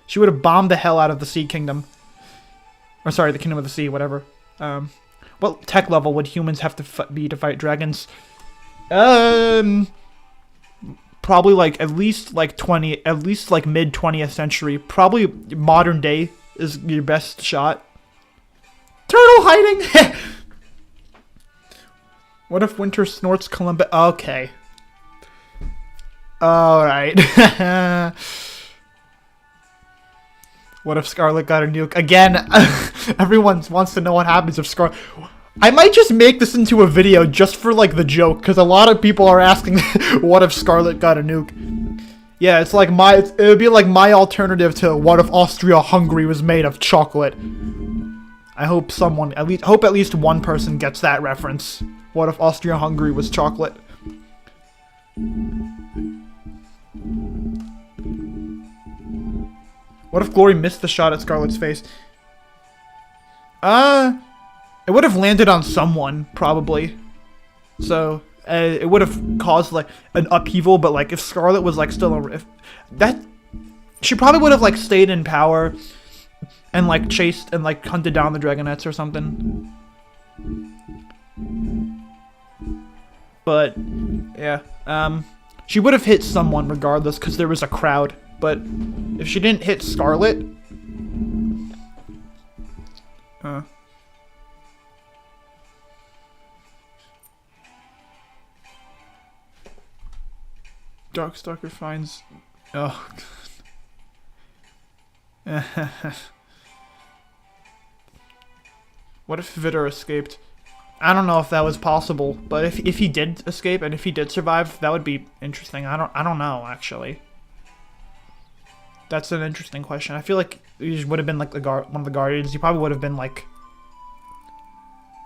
She would have bombed the hell out of the Sea Kingdom. Or sorry, the Kingdom of the Sea, whatever. What tech level would humans have to be to fight dragons? Probably like at least like mid 20th century. Probably modern day is your best shot. Turtle hiding. What if Winter snorts Columbus? Okay. All right. What if Scarlet got a nuke? Again, everyone wants to know what happens if Scarlet... I might just make this into a video just for, like, the joke, because a lot of people are asking, what if Scarlet got a nuke? Yeah, it's like it would be like my alternative to what if Austria-Hungary was made of chocolate. I hope at least one person gets that reference. What if Austria-Hungary was chocolate? What if Glory missed the shot at Scarlet's face? It would have landed on someone, probably. So, it would have caused, like, an upheaval, but, like, if Scarlet was, like, she probably would have, like, stayed in power and, like, chased and, like, hunted down the Dragonettes or something. But, yeah, she would have hit someone regardless, because there was a crowd. But if she didn't hit Scarlet... Darkstalker finds... Oh, God. What if Vitter escaped? I don't know if that was possible, but if he did escape and if he did survive, that would be interesting. I don't know, actually. That's an interesting question. I feel like he would have been like one of the Guardians. He probably would have been like...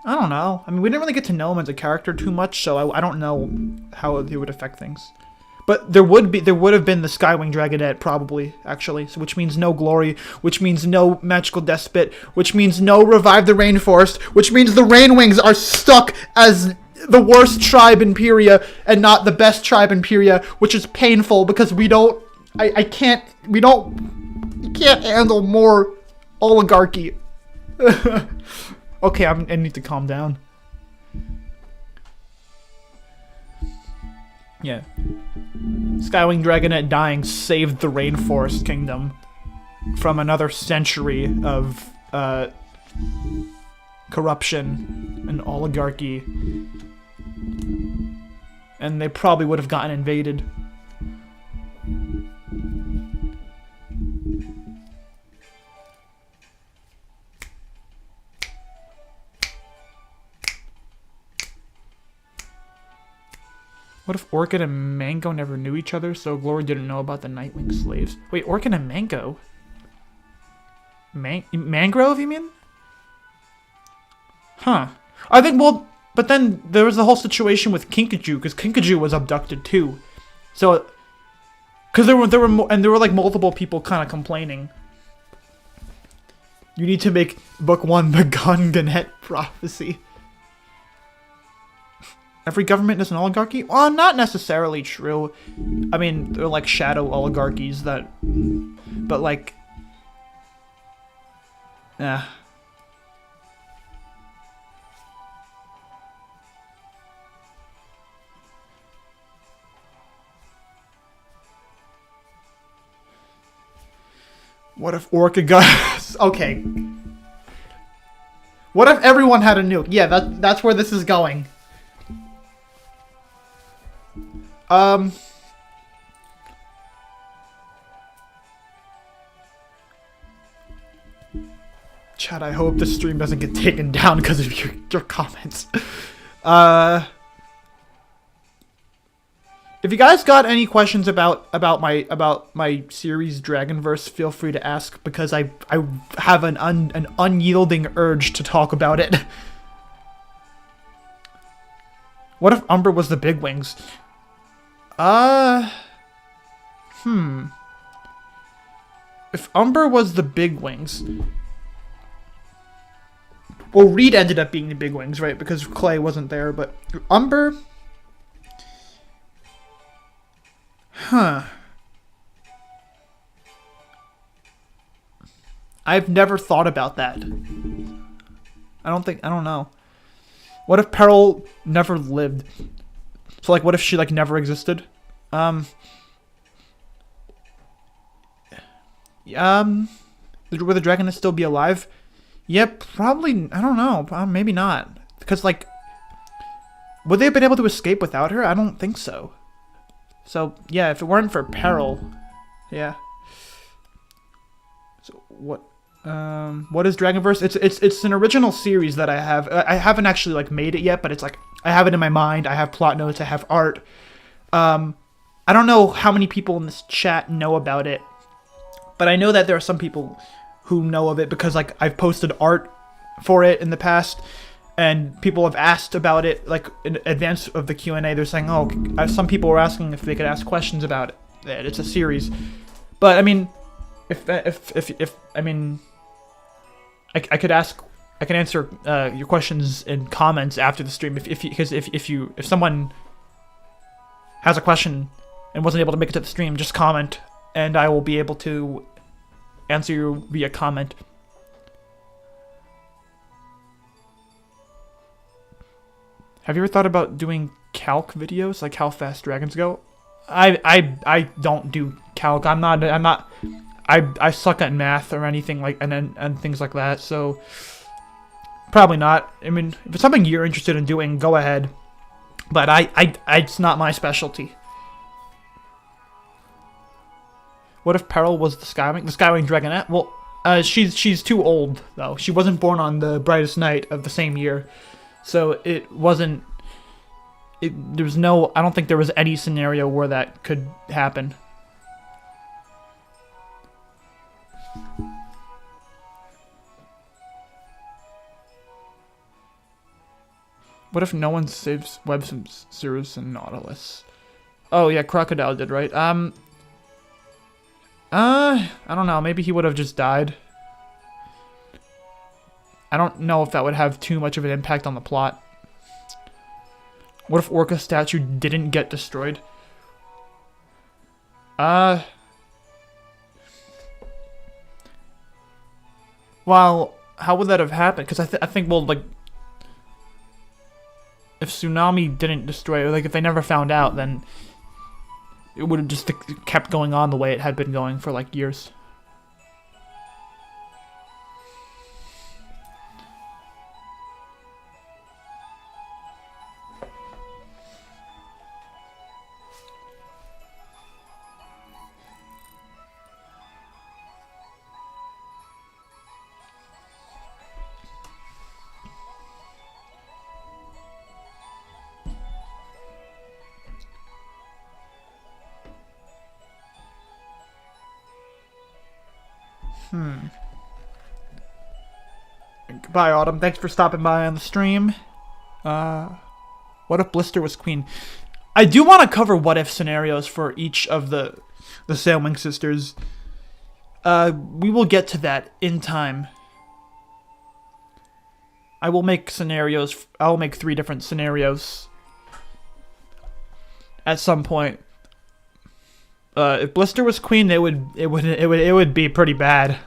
I don't know. I mean, we didn't really get to know him as a character too much, so I don't know how he would affect things. But there would have been the Skywing Dragonette, probably, actually. So, which means no Glory, which means no Magical Despot, which means no Revive the Rainforest, which means the Rainwings are stuck as the worst tribe in Pyria and not the best tribe in Pyria, which is painful because we don't... You can't handle more oligarchy. Okay, I need to calm down. Yeah. Skywing Dragonette dying saved the Rainforest Kingdom from another century of corruption and oligarchy. And they probably would have gotten invaded. What if Orchid and Mango never knew each other, so Glory didn't know about the Nightwing slaves? Wait, Orchid and Mango? Mangrove, you mean? Huh. I think, well, but then there was the whole situation with Kinkajou, because Kinkajou was abducted too. So, because there were like multiple people kind of complaining. You need to make book 1 the Gunganette prophecy. Every government is an oligarchy? Well, not necessarily true. I mean, they're like shadow oligarchies that... But like... Yeah. What if Orca got... Okay. What if everyone had a nuke? Yeah, that's where this is going. Chad, I hope this stream doesn't get taken down because of your comments. If you guys got any questions about my series Dragonverse, feel free to ask because I have an unyielding urge to talk about it. What if Umber was the Big Wings? If Umber was the Big Wings, Well, Reed ended up being the big wings, right? Because Clay wasn't there, but Umber. Huh. I've never thought about that. I don't know. What if Peril never lived? So, like, what if she, like, never existed? Would the dragoness still be alive? Yeah, probably. I don't know. Maybe not. Because, like, would they have been able to escape without her? I don't think so. So, yeah, if it weren't for Peril, yeah. So, what is Dragonverse? It's an original series that I have. I haven't actually, like, made it yet, but it's, like, I have it in my mind. I have plot notes. I have art. I don't know how many people in this chat know about it, but I know that there are some people who know of it because, like, I've posted art for it in the past, and people have asked about it, like, in advance of the Q&A. They're saying, oh, some people were asking if they could ask questions about it. It's a series. But, I mean, I could answer your questions in comments after the stream if someone has a question and wasn't able to make it to the stream, just comment and I will be able to answer you via comment. Have you ever thought about doing calc videos, like how fast dragons go? I don't do calc. I suck at math or anything like and things like that, so probably not. I mean, if it's something you're interested in doing, go ahead. But it's not my specialty. What if Peril was the Skywing Dragonette? Well, she's too old though. She wasn't born on the brightest night of the same year, so it wasn't. There was no. I don't think there was any scenario where that could happen. What if no one saves Web Cirrus and Nautilus? Oh yeah, Crocodile did, right? I don't know. Maybe he would have just died. I don't know if that would have too much of an impact on the plot. What if Orca statue didn't get destroyed? Well, how would that have happened? Because I think, well, like, if Tsunami didn't destroy it, like, if they never found out, then it would have just kept going on the way it had been going for, like, years. Goodbye, Autumn. Thanks for stopping by on the stream. What if Blister was queen? I do want to cover what if scenarios for each of the Sailwing sisters. We will get to that in time. I will make scenarios. I will make 3 different scenarios at some point. If Blister was queen, it would be pretty bad.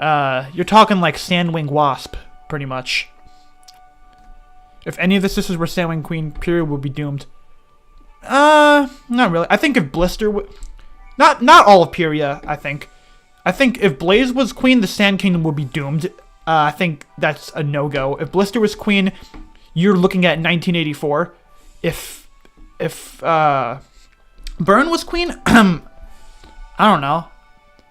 You're talking like Sandwing Wasp, pretty much. If any of the sisters were Sandwing Queen, Pyria would be doomed. Not really. I think if Blister would... Not all of Pyria, I think. I think if Blaze was queen, the Sand Kingdom would be doomed. I think that's a no-go. If Blister was queen, you're looking at 1984. If Burn was queen, I don't know.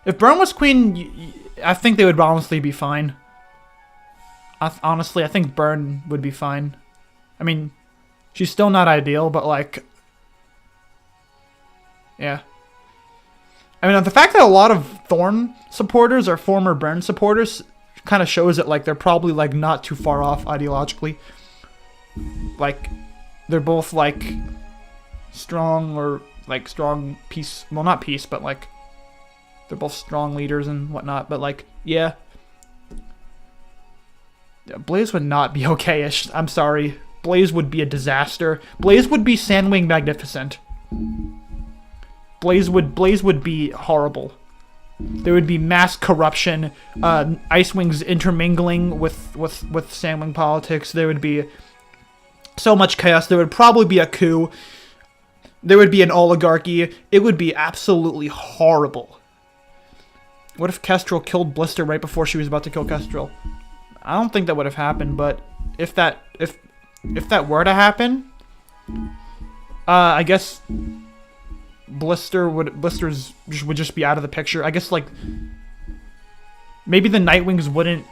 If Burn was queen, I think they would honestly be fine. Honestly, I think Burn would be fine. I mean, she's still not ideal, but like, yeah. I mean, the fact that a lot of Thorn supporters are former Burn supporters kind of shows that, like, they're probably, like, not too far off ideologically. Like, they're both, like, strong or, like, strong peace. Well, not peace, but, like, they're both strong leaders and whatnot. But, like, yeah. Blaze would not be okay-ish. I'm sorry. Blaze would be a disaster. Blaze would be Sandwing Magnificent. Blaze would be horrible. There would be mass corruption, Icewing's intermingling with Sandwing politics. There would be so much chaos. There would probably be a coup. There would be an oligarchy. It would be absolutely horrible. What if Kestrel killed Blister right before she was about to kill Kestrel? I don't think that would have happened, but if that were to happen, I guess Blister would just be out of the picture. I guess, like, maybe the Nightwings wouldn't.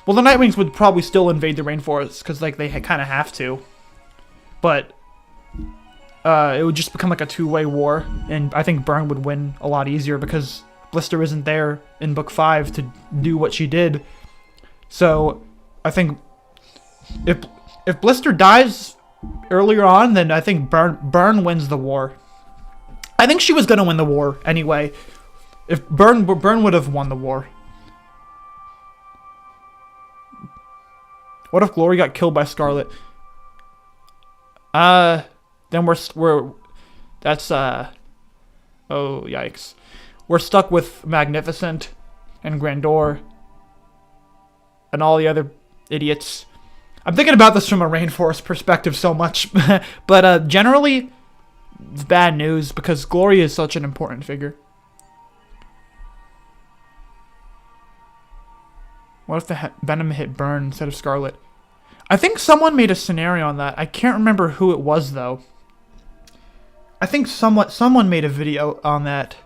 Well, the Nightwings would probably still invade the rainforest because, like, they kind of have to. But it would just become like a two-way war, and I think Burn would win a lot easier because Blister isn't there in Book 5 to do what she did. So I think if Blister dies earlier on, then I think Burn wins the war. I think she was gonna win the war anyway. If Burn would have won the war. What if Glory got killed by Scarlet? Then that's oh yikes. We're stuck with Magnificent and Grandor and all the other idiots. I'm thinking about this from a rainforest perspective so much, but generally, it's bad news because Glory is such an important figure. What if the venom hit Burn instead of Scarlet? I think someone made a scenario on that. I can't remember who it was, though. I think someone made a video on that.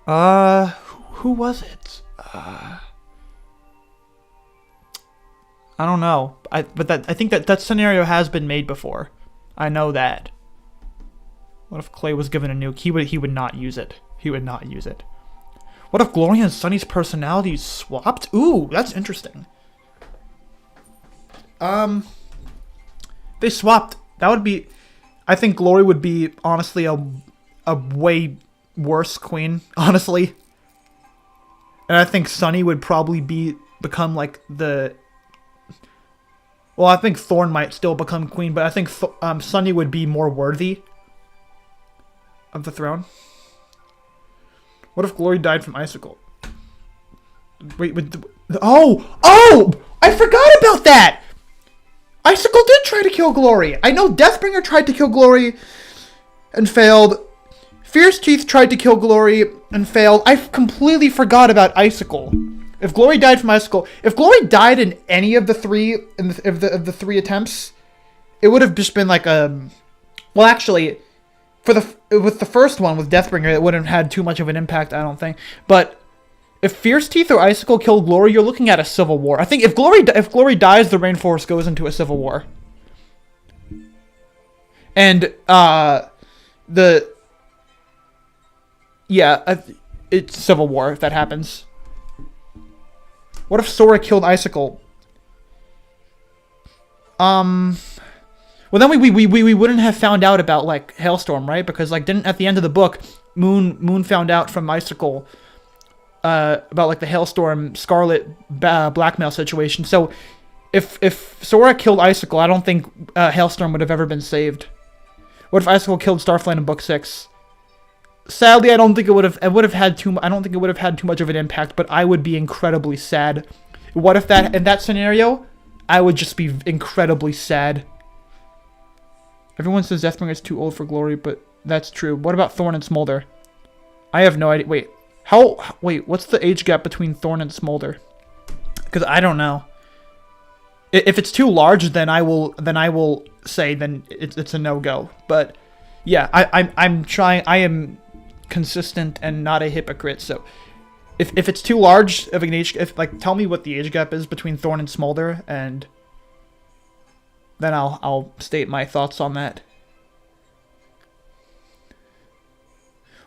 Who was it? I don't know. I think that scenario has been made before. I know that. What if Clay was given a nuke? He would not use it. He would not use it. What if Glory and Sunny's personalities swapped? Ooh, that's interesting. They swapped. That would be. I think Glory would be honestly a way worse queen, honestly. And I think Sunny would probably become like the. Well, I think Thorn might still become queen, but I think Sunny would be more worthy of the throne. What if Glory died from Icicle? Wait, oh! I forgot about that! Icicle did try to kill Glory. I know Deathbringer tried to kill Glory and failed. Fierce Teeth tried to kill Glory and failed. I completely forgot about Icicle. If Glory died from Icicle, if Glory died in any of the three of the three attempts, it would have just been like a. Well, actually, with the first one with Deathbringer, it wouldn't have had too much of an impact, I don't think. But if Fierce Teeth or Icicle killed Glory, you're looking at a civil war. I think if Glory dies, the rainforest goes into a civil war. And it's civil war if that happens. What if Sora killed Icicle? Well, then we wouldn't have found out about, like, Hailstorm, right? Because, like, didn't at the end of the book, Moon found out from Icicle about, like, the Hailstorm Scarlet blackmail situation. So if Sora killed Icicle, I don't think Hailstorm would have ever been saved. What if Icicle killed Starflame in book 6? Sadly, I don't think it would have. I don't think it would have had too much of an impact. But I would be incredibly sad. What if that in that scenario, I would just be incredibly sad. Everyone says Deathbringer is too old for Glory, but that's true. What about Thorn and Smolder? I have no idea. Wait, what's the age gap between Thorn and Smolder? Because I don't know. If it's too large, then I will say it's a no-go. But yeah, I'm trying. I am consistent and not a hypocrite. So if it's too large of an age, tell me what the age gap is between Thorn and Smolder, and then I'll state my thoughts on that.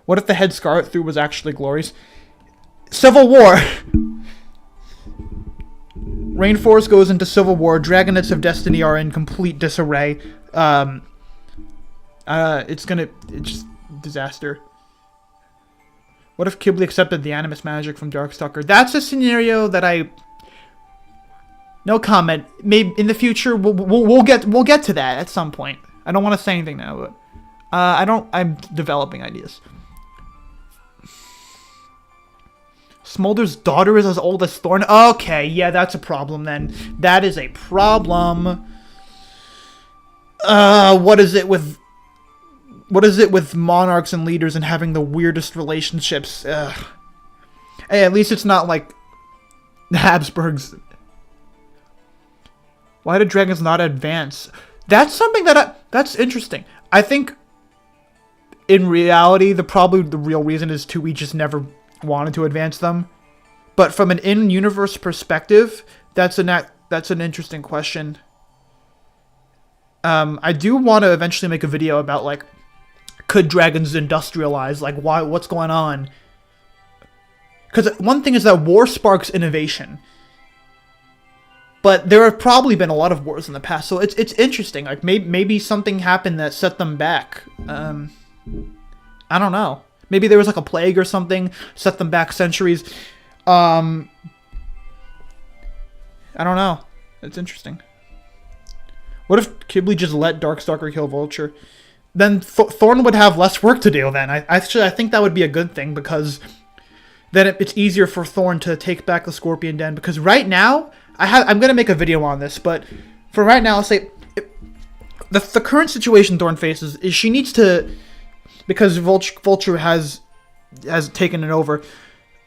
What if the head Scarlet threw was actually Glory's? Civil War! Rainforest goes into Civil War. Dragonets of Destiny are in complete disarray. It's just disaster. What if Kibble accepted the Animus magic from Darkstalker? That's a scenario that No comment. Maybe in the future we'll get to that at some point. I don't want to say anything now, but I'm developing ideas. Smolder's daughter is as old as Thorn. Okay, yeah, that's a problem then. That is a problem. What is it with monarchs and leaders and having the weirdest relationships? Ugh. Hey, at least it's not like the Habsburgs. Why do dragons not advance? That's something that's interesting. I think in reality, probably the real reason is we just never wanted to advance them. But from an in-universe perspective, that's an interesting question. I do want to eventually make a video about, like, could dragons industrialize? Like, what's going on? Because one thing is that war sparks innovation. But there have probably been a lot of wars in the past, so it's interesting. Like, maybe something happened that set them back. I don't know. Maybe there was, like, a plague or something, set them back centuries. I don't know. It's interesting. What if Ghibli just let Darkstalker kill Vulture? Then Thorn would have less work to do then. I think that would be a good thing, because then it's easier for Thorn to take back the Scorpion Den. Because right now, I'm going to make a video on this, but for right now, I'll say the current situation Thorn faces is she needs to, because Vulture has taken it over.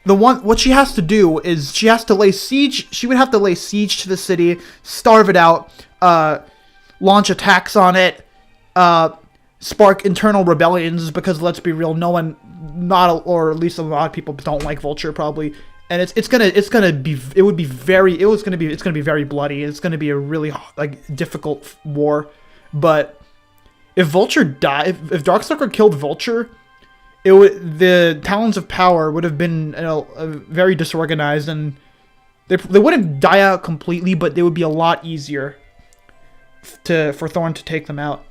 What she has to do is she has to lay siege. She would have to lay siege to the city, starve it out, launch attacks on it, spark internal rebellions, because let's be real, or at least a lot of people don't like Vulture probably, and it's gonna be very bloody. It's gonna be a really, like, difficult war. But if Vulture died, if Darkstalker killed Vulture, the Talons of Power would have been very disorganized, and they wouldn't die out completely, but they would be a lot easier for Thorn to take them out.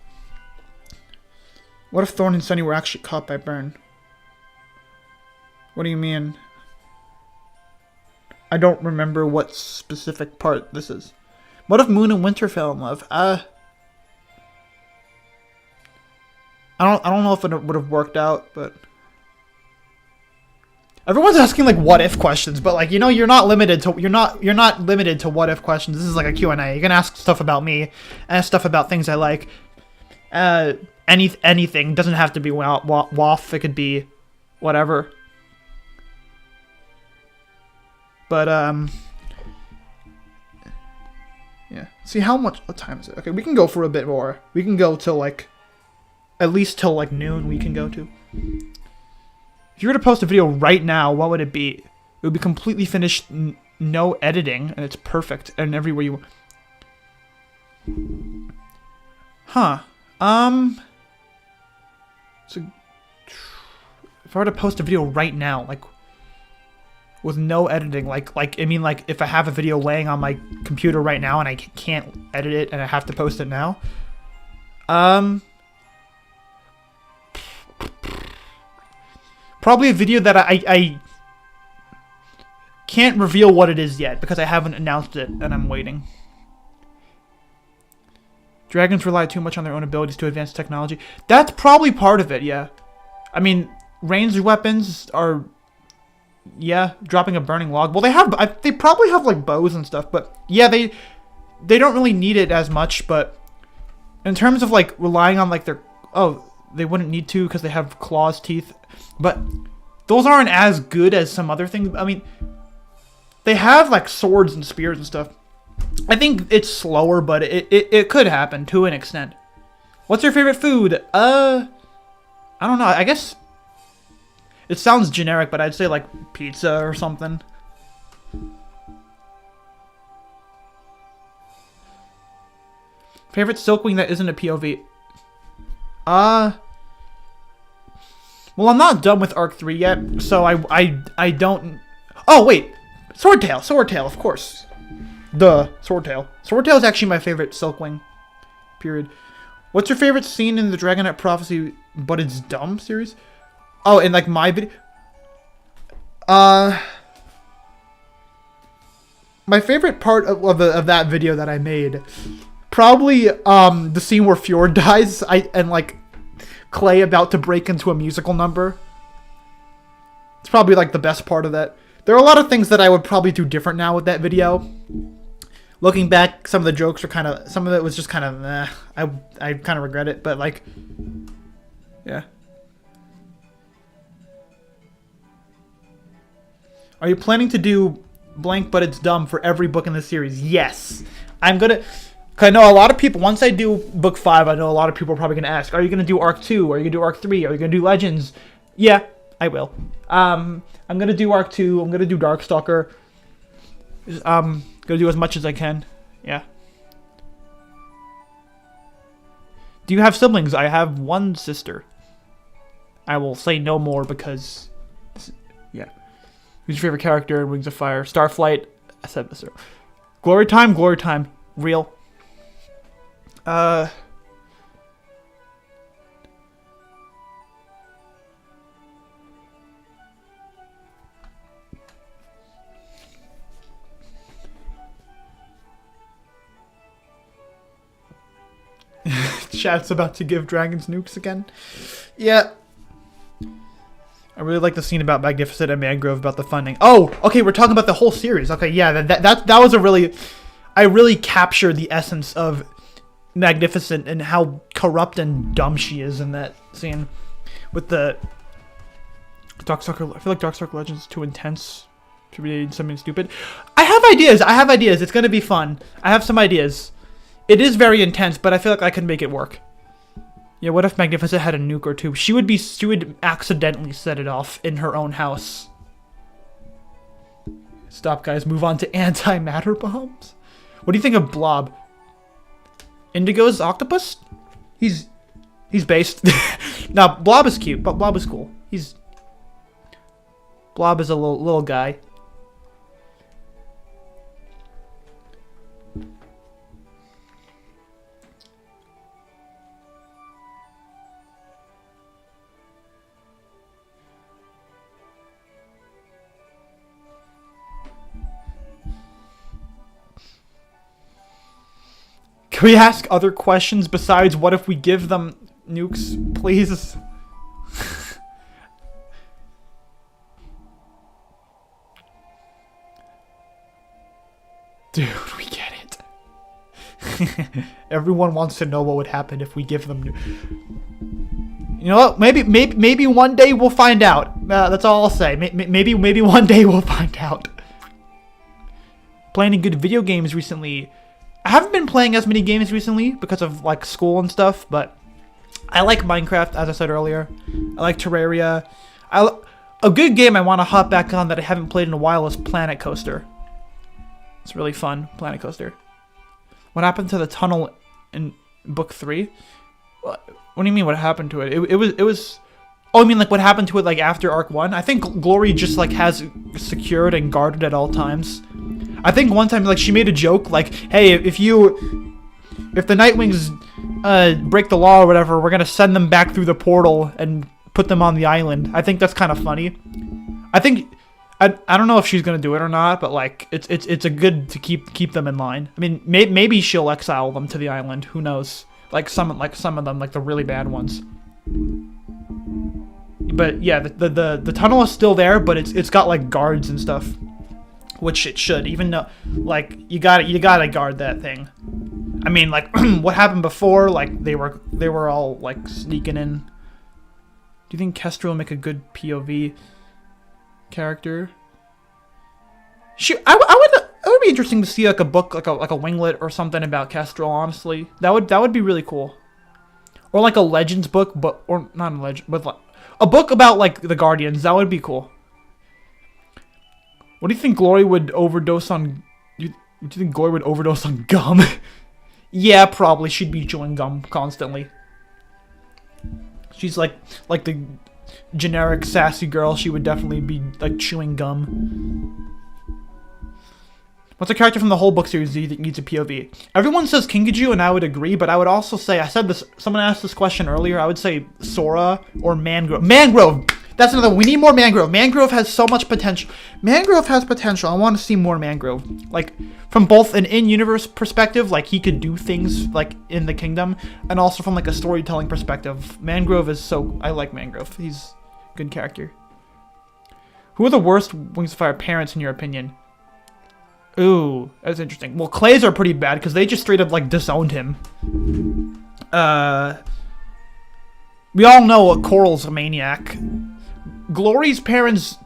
What if Thorn and Sunny were actually caught by Burn? What do you mean? I don't remember what specific part this is. What if Moon and Winter fell in love? I don't know if it would have worked out, but everyone's asking, like, what if questions, but, like, you're not limited to what if questions. This is like a QnA. You can ask stuff about me, and stuff about things I like. Anything doesn't have to be WAF. It could be whatever. But yeah. See what time is it? Okay, we can go for a bit more. We can go till, like, at least till, like, noon. We can go to. If you were to post a video right now, what would it be? It would be completely finished, no editing, and it's perfect, and everywhere you. Huh. So, if I were to post a video right now, like, with no editing, like if I have a video laying on my computer right now and I can't edit it and I have to post it now, probably a video that I can't reveal what it is yet because I haven't announced it and I'm waiting. Dragons rely too much on their own abilities to advance technology. That's probably part of it, yeah. I mean, ranged weapons are, yeah, dropping a burning log. Well, they probably have, like, bows and stuff, but yeah, they don't really need it as much, but in terms of, like, relying on, like, they wouldn't need to because they have claws, teeth, but those aren't as good as some other things. I mean, they have, like, swords and spears and stuff. I think it's slower, but it could happen to an extent. What's your favorite food? I don't know. I guess it sounds generic, but I'd say, like, pizza or something. Favorite Silkwing that isn't a POV? Well, I'm not done with Arc 3 yet, so I don't. Oh wait, Swordtail, of course. Duh, Swordtail. Swordtail is actually my favorite Silkwing. Period. What's your favorite scene in the Dragonette Prophecy, but it's dumb series? Oh, and, like, my video. my favorite part of that video that I made, probably the scene where Fjord dies, and like Clay about to break into a musical number. It's probably like the best part of that. There are a lot of things that I would probably do different now with that video. Looking back, some of the jokes are some of it was just kind of, I kind of regret it, but like, yeah. Are you planning to do blank but it's dumb for every book in the series? Yes. I'm gonna, cause I know a lot of people, once I do book 5, I know a lot of people are probably gonna ask, are you gonna do arc 2? Are you gonna do arc 3? Are you gonna do Legends? Yeah, I will. I'm gonna do arc 2. I'm gonna do Darkstalker. Gonna do as much as I can. Yeah. Do you have siblings? I have one sister. I will say no more because, yeah. Who's your favorite character in Wings of Fire? Starflight. I said this earlier. Glory time. Glory time. Real. Chat's about to give dragons nukes again. Yeah. I really like the scene about Magnificent and Mangrove about the funding. Oh, okay, we're talking about the whole series. Okay, yeah, that was a really... I really captured the essence of Magnificent and how corrupt and dumb she is in that scene. With the... Darkstalker... I feel like Darkstalker Legends is too intense to be something stupid. I have ideas. It's gonna be fun. I have some ideas. It is very intense, but I feel like I can make it work. Yeah, what if Magnificent had a nuke or two? She would accidentally set it off in her own house. Stop, guys. Move on to antimatter bombs. What do you think of Blob? Indigo's octopus? He's based. Now, Blob is cute, but Blob is cool. Blob is a little guy. Can we ask other questions besides what if we give them nukes, please? Dude, we get it. Everyone wants to know what would happen if we give them nukes. You know what? Maybe one day we'll find out. That's all I'll say. Maybe one day we'll find out. Playing good video games recently. I haven't been playing as many games recently because of like school and stuff, but I like Minecraft, as I said earlier. I like Terraria. A good game I want to hop back on that I haven't played in a while is Planet Coaster. It's really fun, Planet Coaster. What happened to the tunnel in book 3? What do you mean? What happened to it? It was. Oh, I mean like what happened to it like after arc 1? I think Glory just like has secured and guarded at all times. I think one time, like, she made a joke, like, hey, if the Nightwings break the law or whatever, we're gonna send them back through the portal and put them on the island. I think that's kind of funny. I don't know if she's gonna do it or not, but like, it's a good to keep them in line. I mean, maybe she'll exile them to the island. Who knows? Like some of them, like the really bad ones. But yeah, the tunnel is still there, but it's got like guards and stuff. Which it should, even though, like, you gotta guard that thing. I mean, like, what happened before? Like, they were all like sneaking in. Do you think Kestrel will make a good POV character? It would be interesting to see like a book, like a winglet or something about Kestrel. Honestly, that would be really cool. Or like a Legends book, or not a legend, but like a book about like the Guardians. That would be cool. What do you think Glory would overdose on? Do you think Glory would overdose on gum? Yeah, probably. She'd be chewing gum constantly. She's like the generic sassy girl. She would definitely be like chewing gum. What's a character from the whole book series do you think needs a POV? Everyone says Kinkajou, and I would agree, but I would also say, I said this, someone asked this question earlier, I would say Sora or Mangrove. Mangrove! That's another. We need more Mangrove. Mangrove has so much potential. Mangrove has potential. I want to see more Mangrove. Like, from both an in-universe perspective, like he could do things like in the kingdom, and also from like a storytelling perspective. Mangrove is so. I like Mangrove. He's a good character. Who are the worst Wings of Fire parents in your opinion? Ooh, that's interesting. Well, Clay's are pretty bad because they just straight up like disowned him. We all know Coral's a maniac. Glory's parents,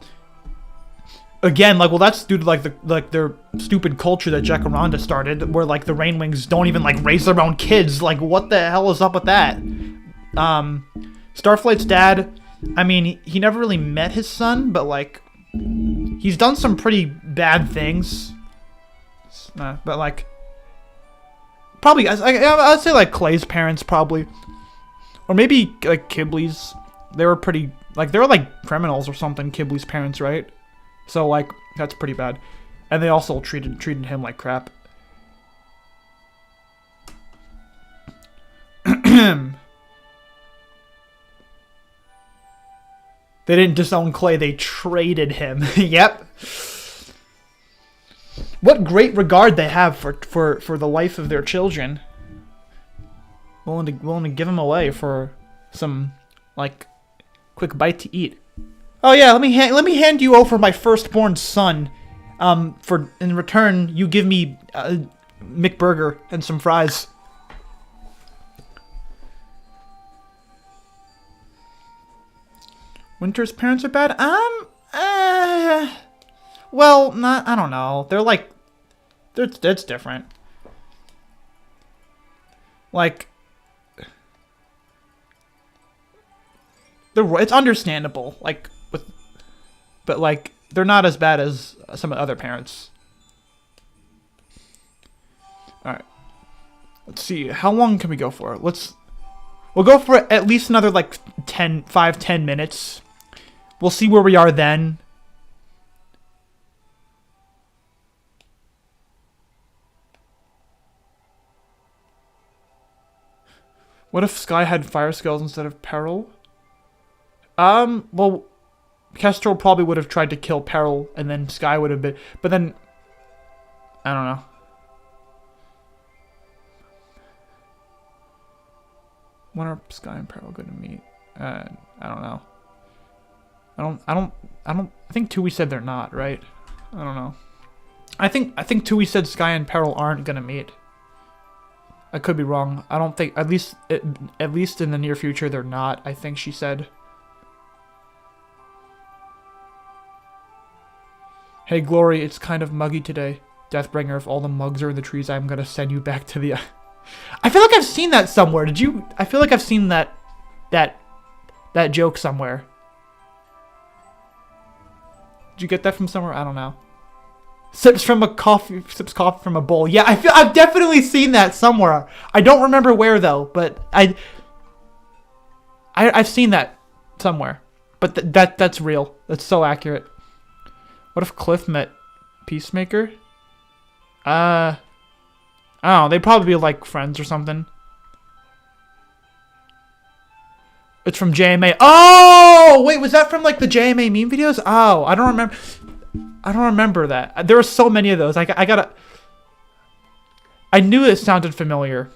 again, like, well, that's due to like their stupid culture that Jacaranda started, where like the Rainwings don't even like raise their own kids. Like, what the hell is up with that? Starflight's dad, I mean, he never really met his son, but like, he's done some pretty bad things. But like, probably, I'd say like Clay's parents probably, or maybe like Kibley's. They were pretty, like, they were like criminals or something. Kibley's parents, right? So like, that's pretty bad. And they also treated him like crap. They didn't disown Clay, they traded him. Yep. What great regard they have for the life of their children. Willing to give them away for some like quick bite to eat. Oh yeah, let me hand you over my firstborn son. For in return you give me McBurger and some fries. Winter's parents are bad? Well, I don't know. They're like, it's different. Like, it's understandable. Like, but like, they're not as bad as some other parents. All right. Let's see. How long can we go for? We'll go for at least another like 10 minutes. We'll see where we are then. What if Sky had fire skills instead of Peril? Well, Kestrel probably would have tried to kill Peril, and then Sky would have been... But then... I don't know. When are Sky and Peril going to meet? I don't know. I think Tui said they're not, right? I don't know. I think Tui said Sky and Peril aren't going to meet. I could be wrong. I don't think, at least in the near future, they're not, I think she said. Hey, Glory, it's kind of muggy today. Deathbringer, if all the mugs are in the trees, I'm gonna send you back to the... I feel like I've seen that somewhere. Did you? I feel like I've seen that joke somewhere. Did you get that from somewhere? I don't know. Sips coffee from a bowl. Yeah, I've definitely seen that somewhere. I don't remember where though, but I've seen that somewhere. But that's real. That's so accurate. What if Cliff met Peacemaker? I don't know. They'd probably be like friends or something. It's from JMA. Oh, wait, was that from like the JMA meme videos? Oh, I don't remember. I don't remember that. There were so many of those. I knew it sounded familiar.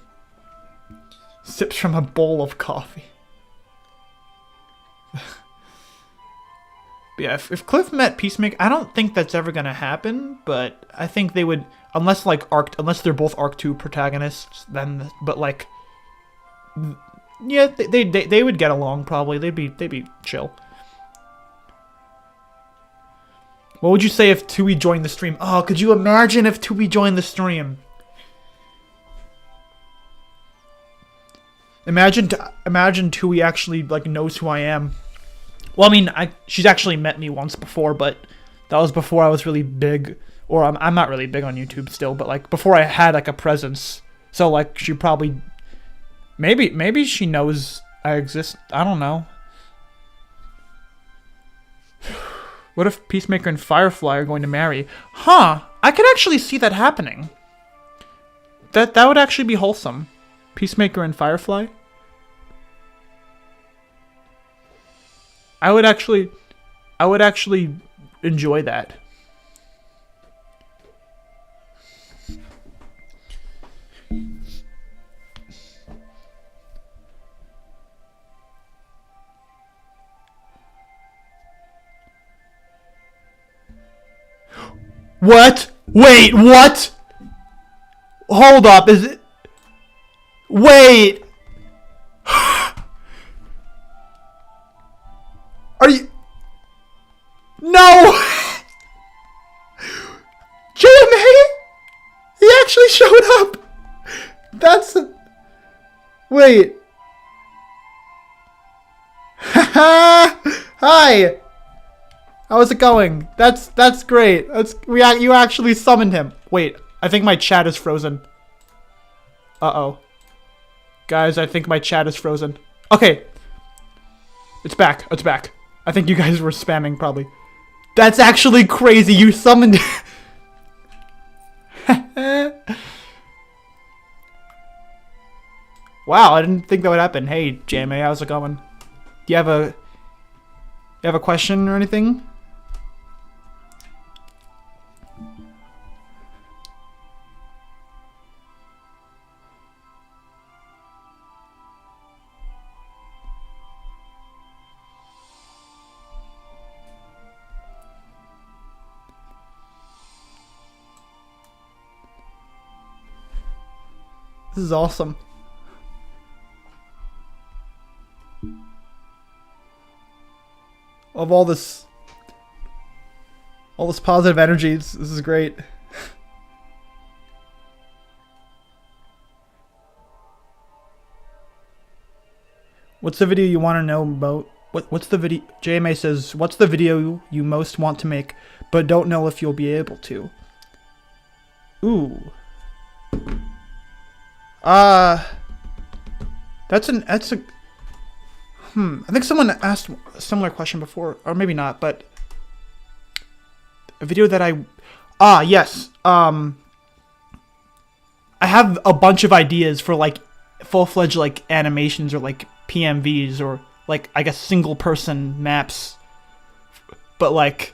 Sips from a bowl of coffee. But yeah, if Cliff met Peacemaker, I don't think that's ever gonna happen. But I think they would, unless they're both Arc 2 protagonists. Then, but like, yeah, they would get along probably. They'd be chill. What would you say if Tui joined the stream? Oh, could you imagine if Tui joined the stream? Imagine Tui actually like knows who I am. Well, I mean, she's actually met me once before, but that was before I was really big. Or I'm not really big on YouTube still, but like before I had like a presence. So like she probably, maybe she knows I exist. I don't know. What if Peacemaker and Firefly are going to marry? Huh, I could actually see that happening. That would actually be wholesome. Peacemaker and Firefly. I would actually enjoy that. What? Wait, what? Hold up, is it? Wait. Are you? No. JMA? He actually showed up. That's. Wait. Hi. How's it going? That's great. You actually summoned him. Wait, I think my chat is frozen. Uh-oh. Guys, I think my chat is frozen. Okay. It's back. It's back. I think you guys were spamming probably. That's actually crazy. You summoned Wow, I didn't think that would happen. Hey, JMA, how's it going? Do you have a question or anything? This is awesome. Of all this positive energy, this is great. What's the video you want to know about? What's the video? JMA says, what's the video you most want to make, but don't know if you'll be able to? Ooh. That's a I think someone asked a similar question before, or maybe not, but a video that yes. I have a bunch of ideas for like full-fledged like animations or like PMVs or like I guess single person maps, but like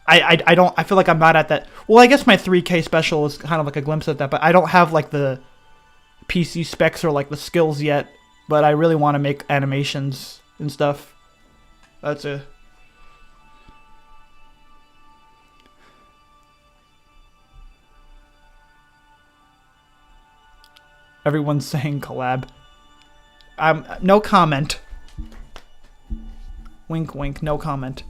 I feel like I'm not at that. Well, I guess my 3K special is kind of like a glimpse at that, but I don't have like the PC specs or like the skills yet, but I really want to make animations and stuff. That's it. Everyone's saying collab. No comment. Wink wink, no comment.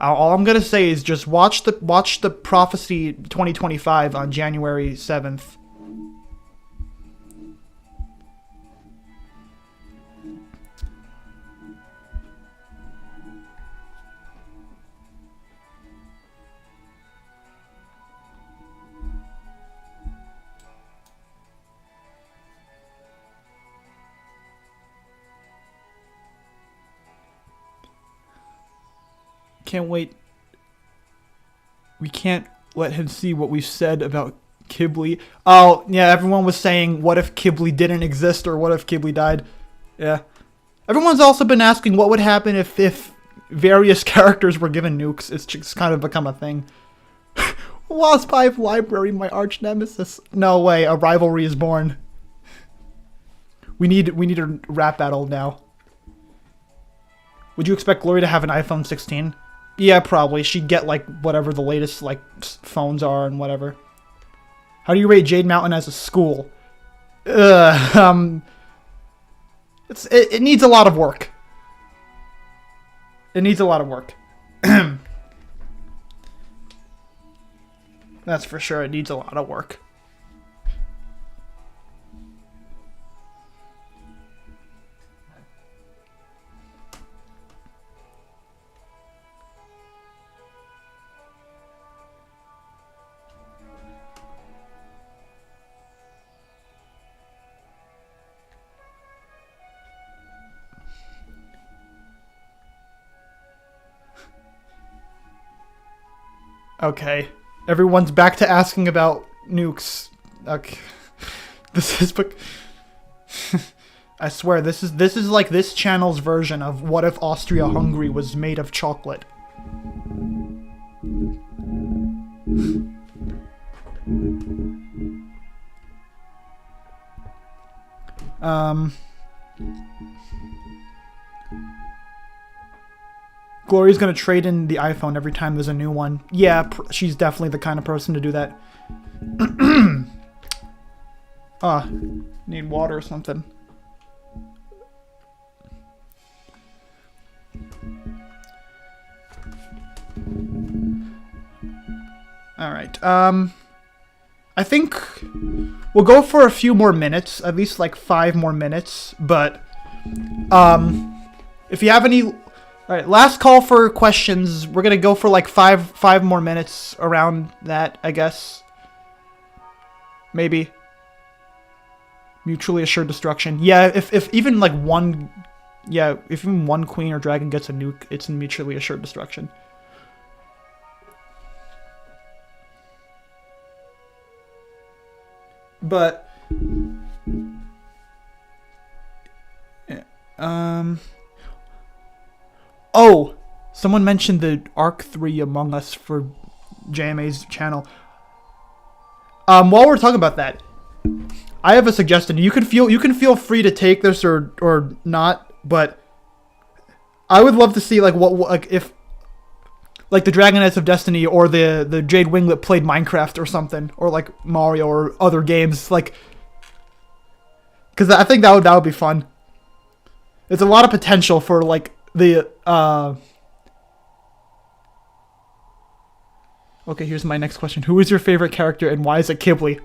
All I'm gonna say is just watch the Prophecy 2025 on January 7th. Can't wait. We can't let him see what we said about Ghibli. Oh, yeah, everyone was saying, what if Ghibli didn't exist, or what if Ghibli died? Yeah. Everyone's also been asking what would happen if various characters were given nukes. It's just kind of become a thing. Wasp Hive Library, my arch nemesis. No way, a rivalry is born. We need a rap battle now. Would you expect Glory to have an iPhone 16? Yeah, probably. She'd get like whatever the latest like phones are and whatever. How do you rate Jade Mountain as a school? It needs a lot of work. It needs a lot of work. That's for sure. It needs a lot of work. Okay. Everyone's back to asking about nukes. Okay. This is... I swear, this is like this channel's version of what if Austria-Hungary was made of chocolate. Glory's gonna trade in the iPhone every time there's a new one. Yeah, she's definitely the kind of person to do that. Need water or something. Alright, I think we'll go for a few more minutes, at least like 5 more minutes, but, if you have any... Alright, last call for questions. We're gonna go for like five more minutes around that, I guess. Maybe. Mutually assured destruction. Yeah, if even like one... Yeah, if even one queen or dragon gets a nuke, it's mutually assured destruction. But... Yeah, oh! Someone mentioned the Arc 3 Among Us for JMA's channel. While we're talking about that, I have a suggestion. You can feel free to take this or not, but I would love to see like like if like the Dragon Knights of Destiny or the Jade Winglet played Minecraft or something, or like Mario or other games, like, because I think that would be fun. There's a lot of potential for like the Okay, here's my next question. Who is your favorite character and why is it Ghibli?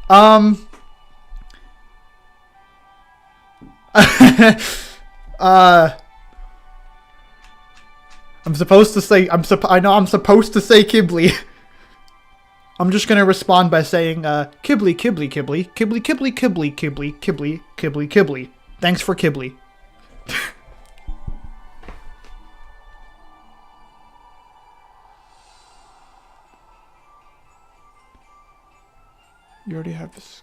I'm supposed to say I know I'm supposed to say Ghibli. I'm just gonna respond by saying Ghibli, Ghibli, Ghibli, Ghibli, Ghibli, Ghibli, Ghibli, Ghibli, Ghibli, Ghibli. Thanks for Ghibli. You already have this.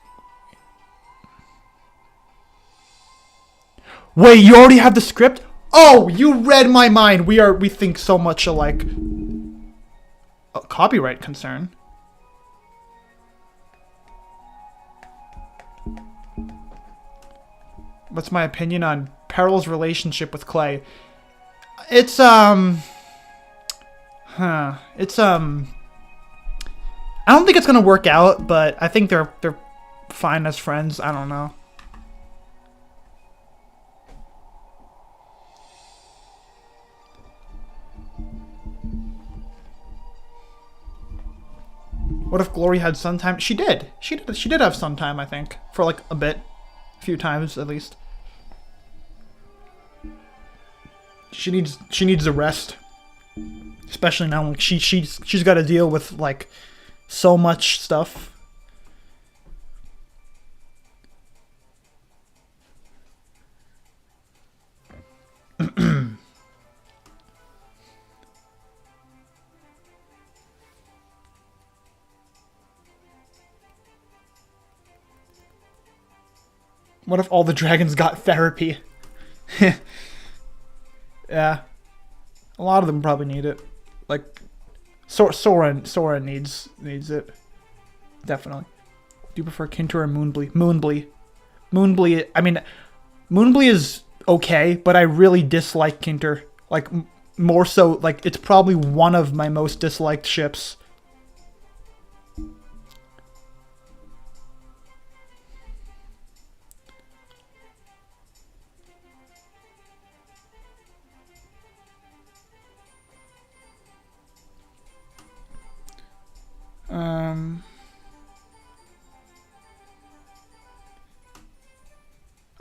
Wait, you already have the script? Oh, you read my mind. We think so much alike. A copyright concern. What's my opinion on Peril's relationship with Clay? It's I don't think it's gonna work out, but I think they're fine as friends. I don't know. What if Glory had sun time? She did. She did have sun time, I think, for like a bit, a few times at least. She needs a rest, especially now. Like she's got to deal with like so much stuff. What if all the dragons got therapy? Yeah, a lot of them probably need it. Like, Sora needs it. Definitely. Do you prefer Kinter or Moonblee? Moonblee. I mean, Moonblee is okay, but I really dislike Kinter. Like, more so, like, it's probably one of my most disliked ships.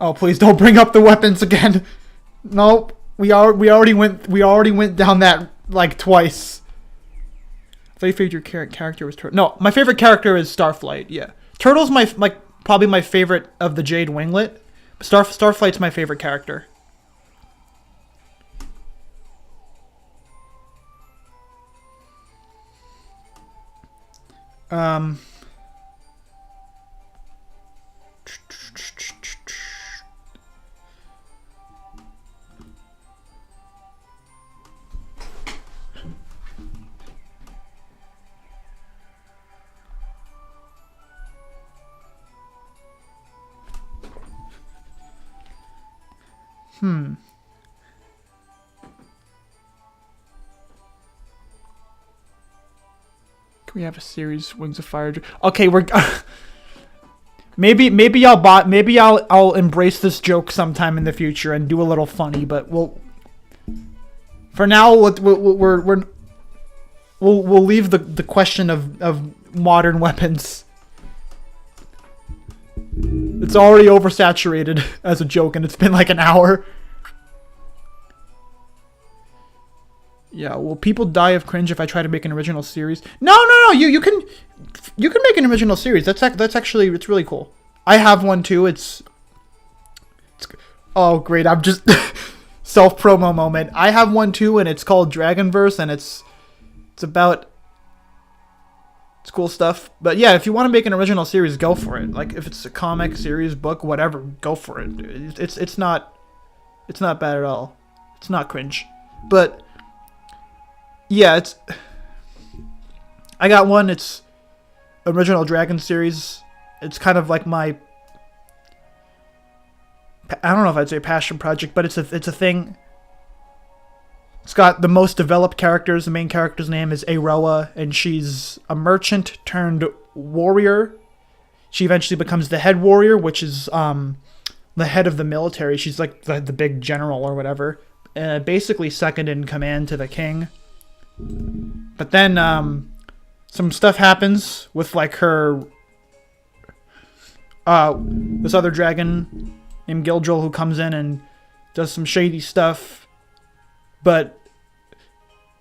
Oh, please don't bring up the weapons again. Nope. We already went down that like twice. I thought your favorite character was Turtle. No, my favorite character is Starflight. Yeah, Turtle's my probably my favorite of the Jade Winglet. Starflight's my favorite character. Can we have a series Wings of Fire? Okay, we're maybe I'll embrace this joke sometime in the future and do a little funny, but for now we'll leave the question of modern weapons. It's already oversaturated as a joke, and it's been like an hour. Yeah, will people die of cringe if I try to make an original series? No. You can make an original series. That's actually, it's really cool. I have one too. It's oh great. I'm just self promo moment. I have one too, and it's called Dragonverse, and it's about. It's cool stuff. But yeah, if you want to make an original series, go for it. Like if it's a comic, series, book, whatever, go for it. It's not bad at all. It's not cringe. But yeah, I got one. It's original Dragon series. It's kind of like my, I don't know if I'd say passion project, but it's a thing. It's got the most developed characters. The main character's name is Aroa, and she's a merchant turned warrior. She eventually becomes the head warrior, which is the head of the military. She's like the big general or whatever. Basically second in command to the king. But then some stuff happens with like her, this other dragon named Gildril, who comes in and does some shady stuff. But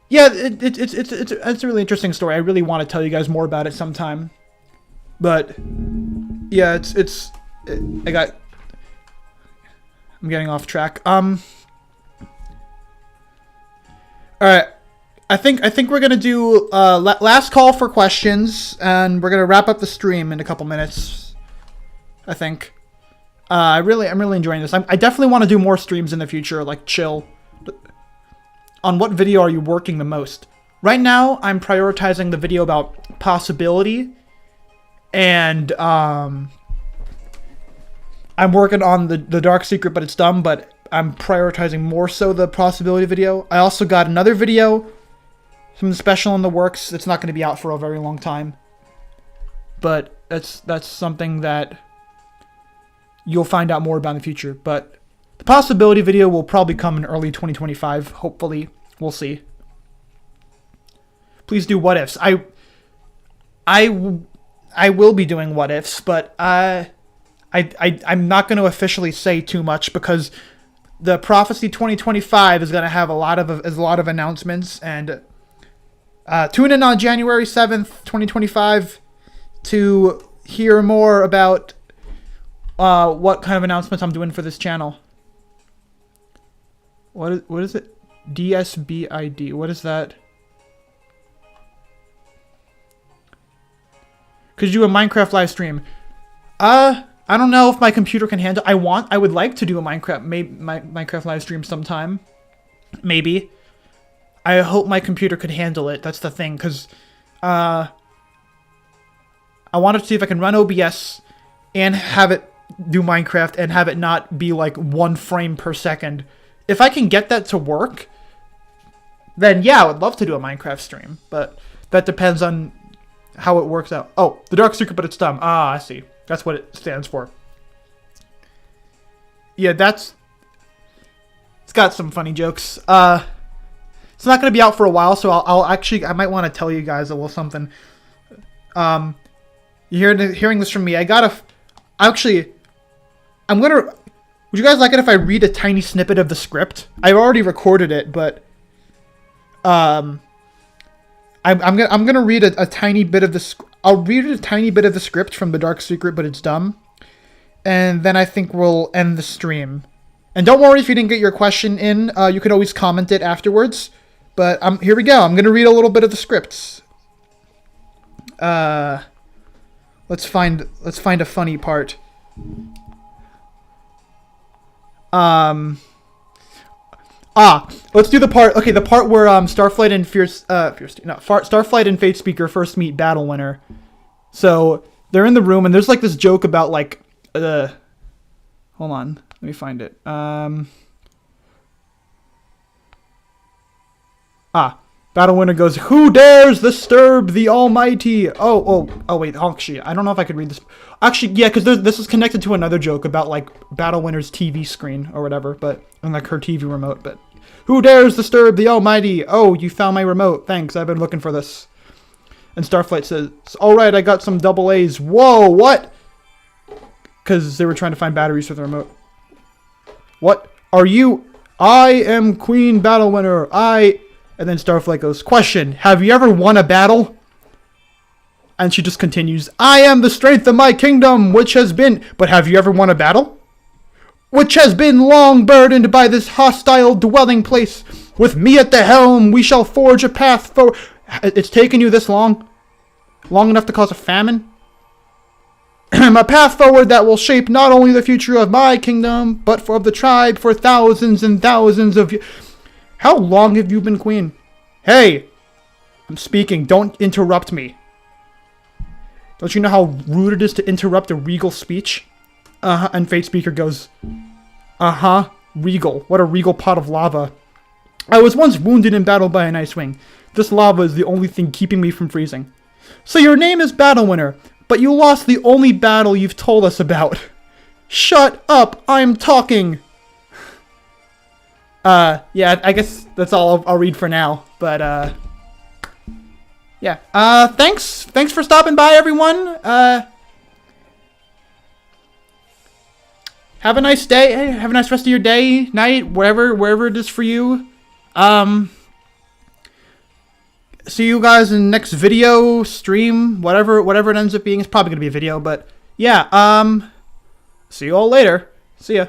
yeah, it's a really interesting story. I really want to tell you guys more about it sometime. But yeah, I'm getting off track. All right. I think we're gonna do last call for questions, and we're gonna wrap up the stream in a couple minutes. I think. I'm really enjoying this. I definitely want to do more streams in the future, like chill. On what video are you working the most? Right now, I'm prioritizing the video about possibility, and I'm working on the dark secret, but it's done. But I'm prioritizing more so the possibility video. I also got another video, something special in the works. It's not going to be out for a very long time, but that's something that you'll find out more about in the future. But the possibility video will probably come in early 2025. Hopefully, we'll see. Please do what ifs. I will be doing what ifs, but I'm not going to officially say too much because the Prophecy 2025 is going to have a lot of announcements, and tune in on January 7th, 2025 to hear more about what kind of announcements I'm doing for this channel. What is it? DSBID. What is that? Could you do a Minecraft live stream? I don't know if my computer can handle. I would like to do a Minecraft live stream sometime. Maybe. I hope my computer could handle it. That's the thing, because I wanted to see if I can run OBS and have it do Minecraft and have it not be like 1 frame per second. If I can get that to work, then yeah, I would love to do a Minecraft stream. But that depends on how it works out. Oh, the dark secret, but it's dumb. Ah, I see. That's what it stands for. Yeah, it's got some funny jokes. It's not going to be out for a while, so I might want to tell you guys a little something. Hearing this from me, would you guys like it if I read a tiny snippet of the script? I've already recorded it, but I'm gonna read a tiny bit of the. I'll read a tiny bit of the script from The Dark Secret, but it's dumb, and then I think we'll end the stream. And don't worry if you didn't get your question in. You can always comment it afterwards. But here we go. I'm gonna read a little bit of the scripts. Let's find a funny part. Let's do the part. Okay, the part where Starflight and Starflight and Fate Speaker first meet Battle Winner. So they're in the room, and there's like this joke about like hold on, let me find it. Battle Winner goes, "Who dares disturb the Almighty?" Oh, wait, actually, I don't know if I could read this. Actually, yeah, because this is connected to another joke about, like, Battle Winner's TV screen or whatever, and, like, her TV remote, but... "Who dares disturb the Almighty? Oh, you found my remote. Thanks, I've been looking for this." And Starflight says, "Alright, I got some double A's." Whoa, what? Because they were trying to find batteries for the remote. "What are you?" "I am Queen Battle Winner. And then Starflight goes, "Question, have you ever won a battle?" And she just continues, "I am the strength of my kingdom, which has been..." "But have you ever won a battle?" "Which has been long burdened by this hostile dwelling place. With me at the helm, we shall forge a path forward." It's taken you this long? Long enough to cause a famine? "A path forward that will shape not only the future of my kingdom, but of the tribe for thousands and thousands of years." How long have you been queen? Hey! I'm speaking. Don't interrupt me. Don't you know how rude it is to interrupt a regal speech? And Fate Speaker goes, regal. What a regal pot of lava. "I was once wounded in battle by an ice wing. This lava is the only thing keeping me from freezing." "So your name is Battle Winner, but you lost the only battle you've told us about." "Shut up, I'm talking." Yeah, I guess that's all I'll read for now, but, yeah. Thanks for stopping by, everyone. Have a nice day, have a nice rest of your day, night, wherever it is for you. See you guys in the next video, stream, whatever it ends up being. It's probably gonna be a video, but, yeah, see you all later. See ya.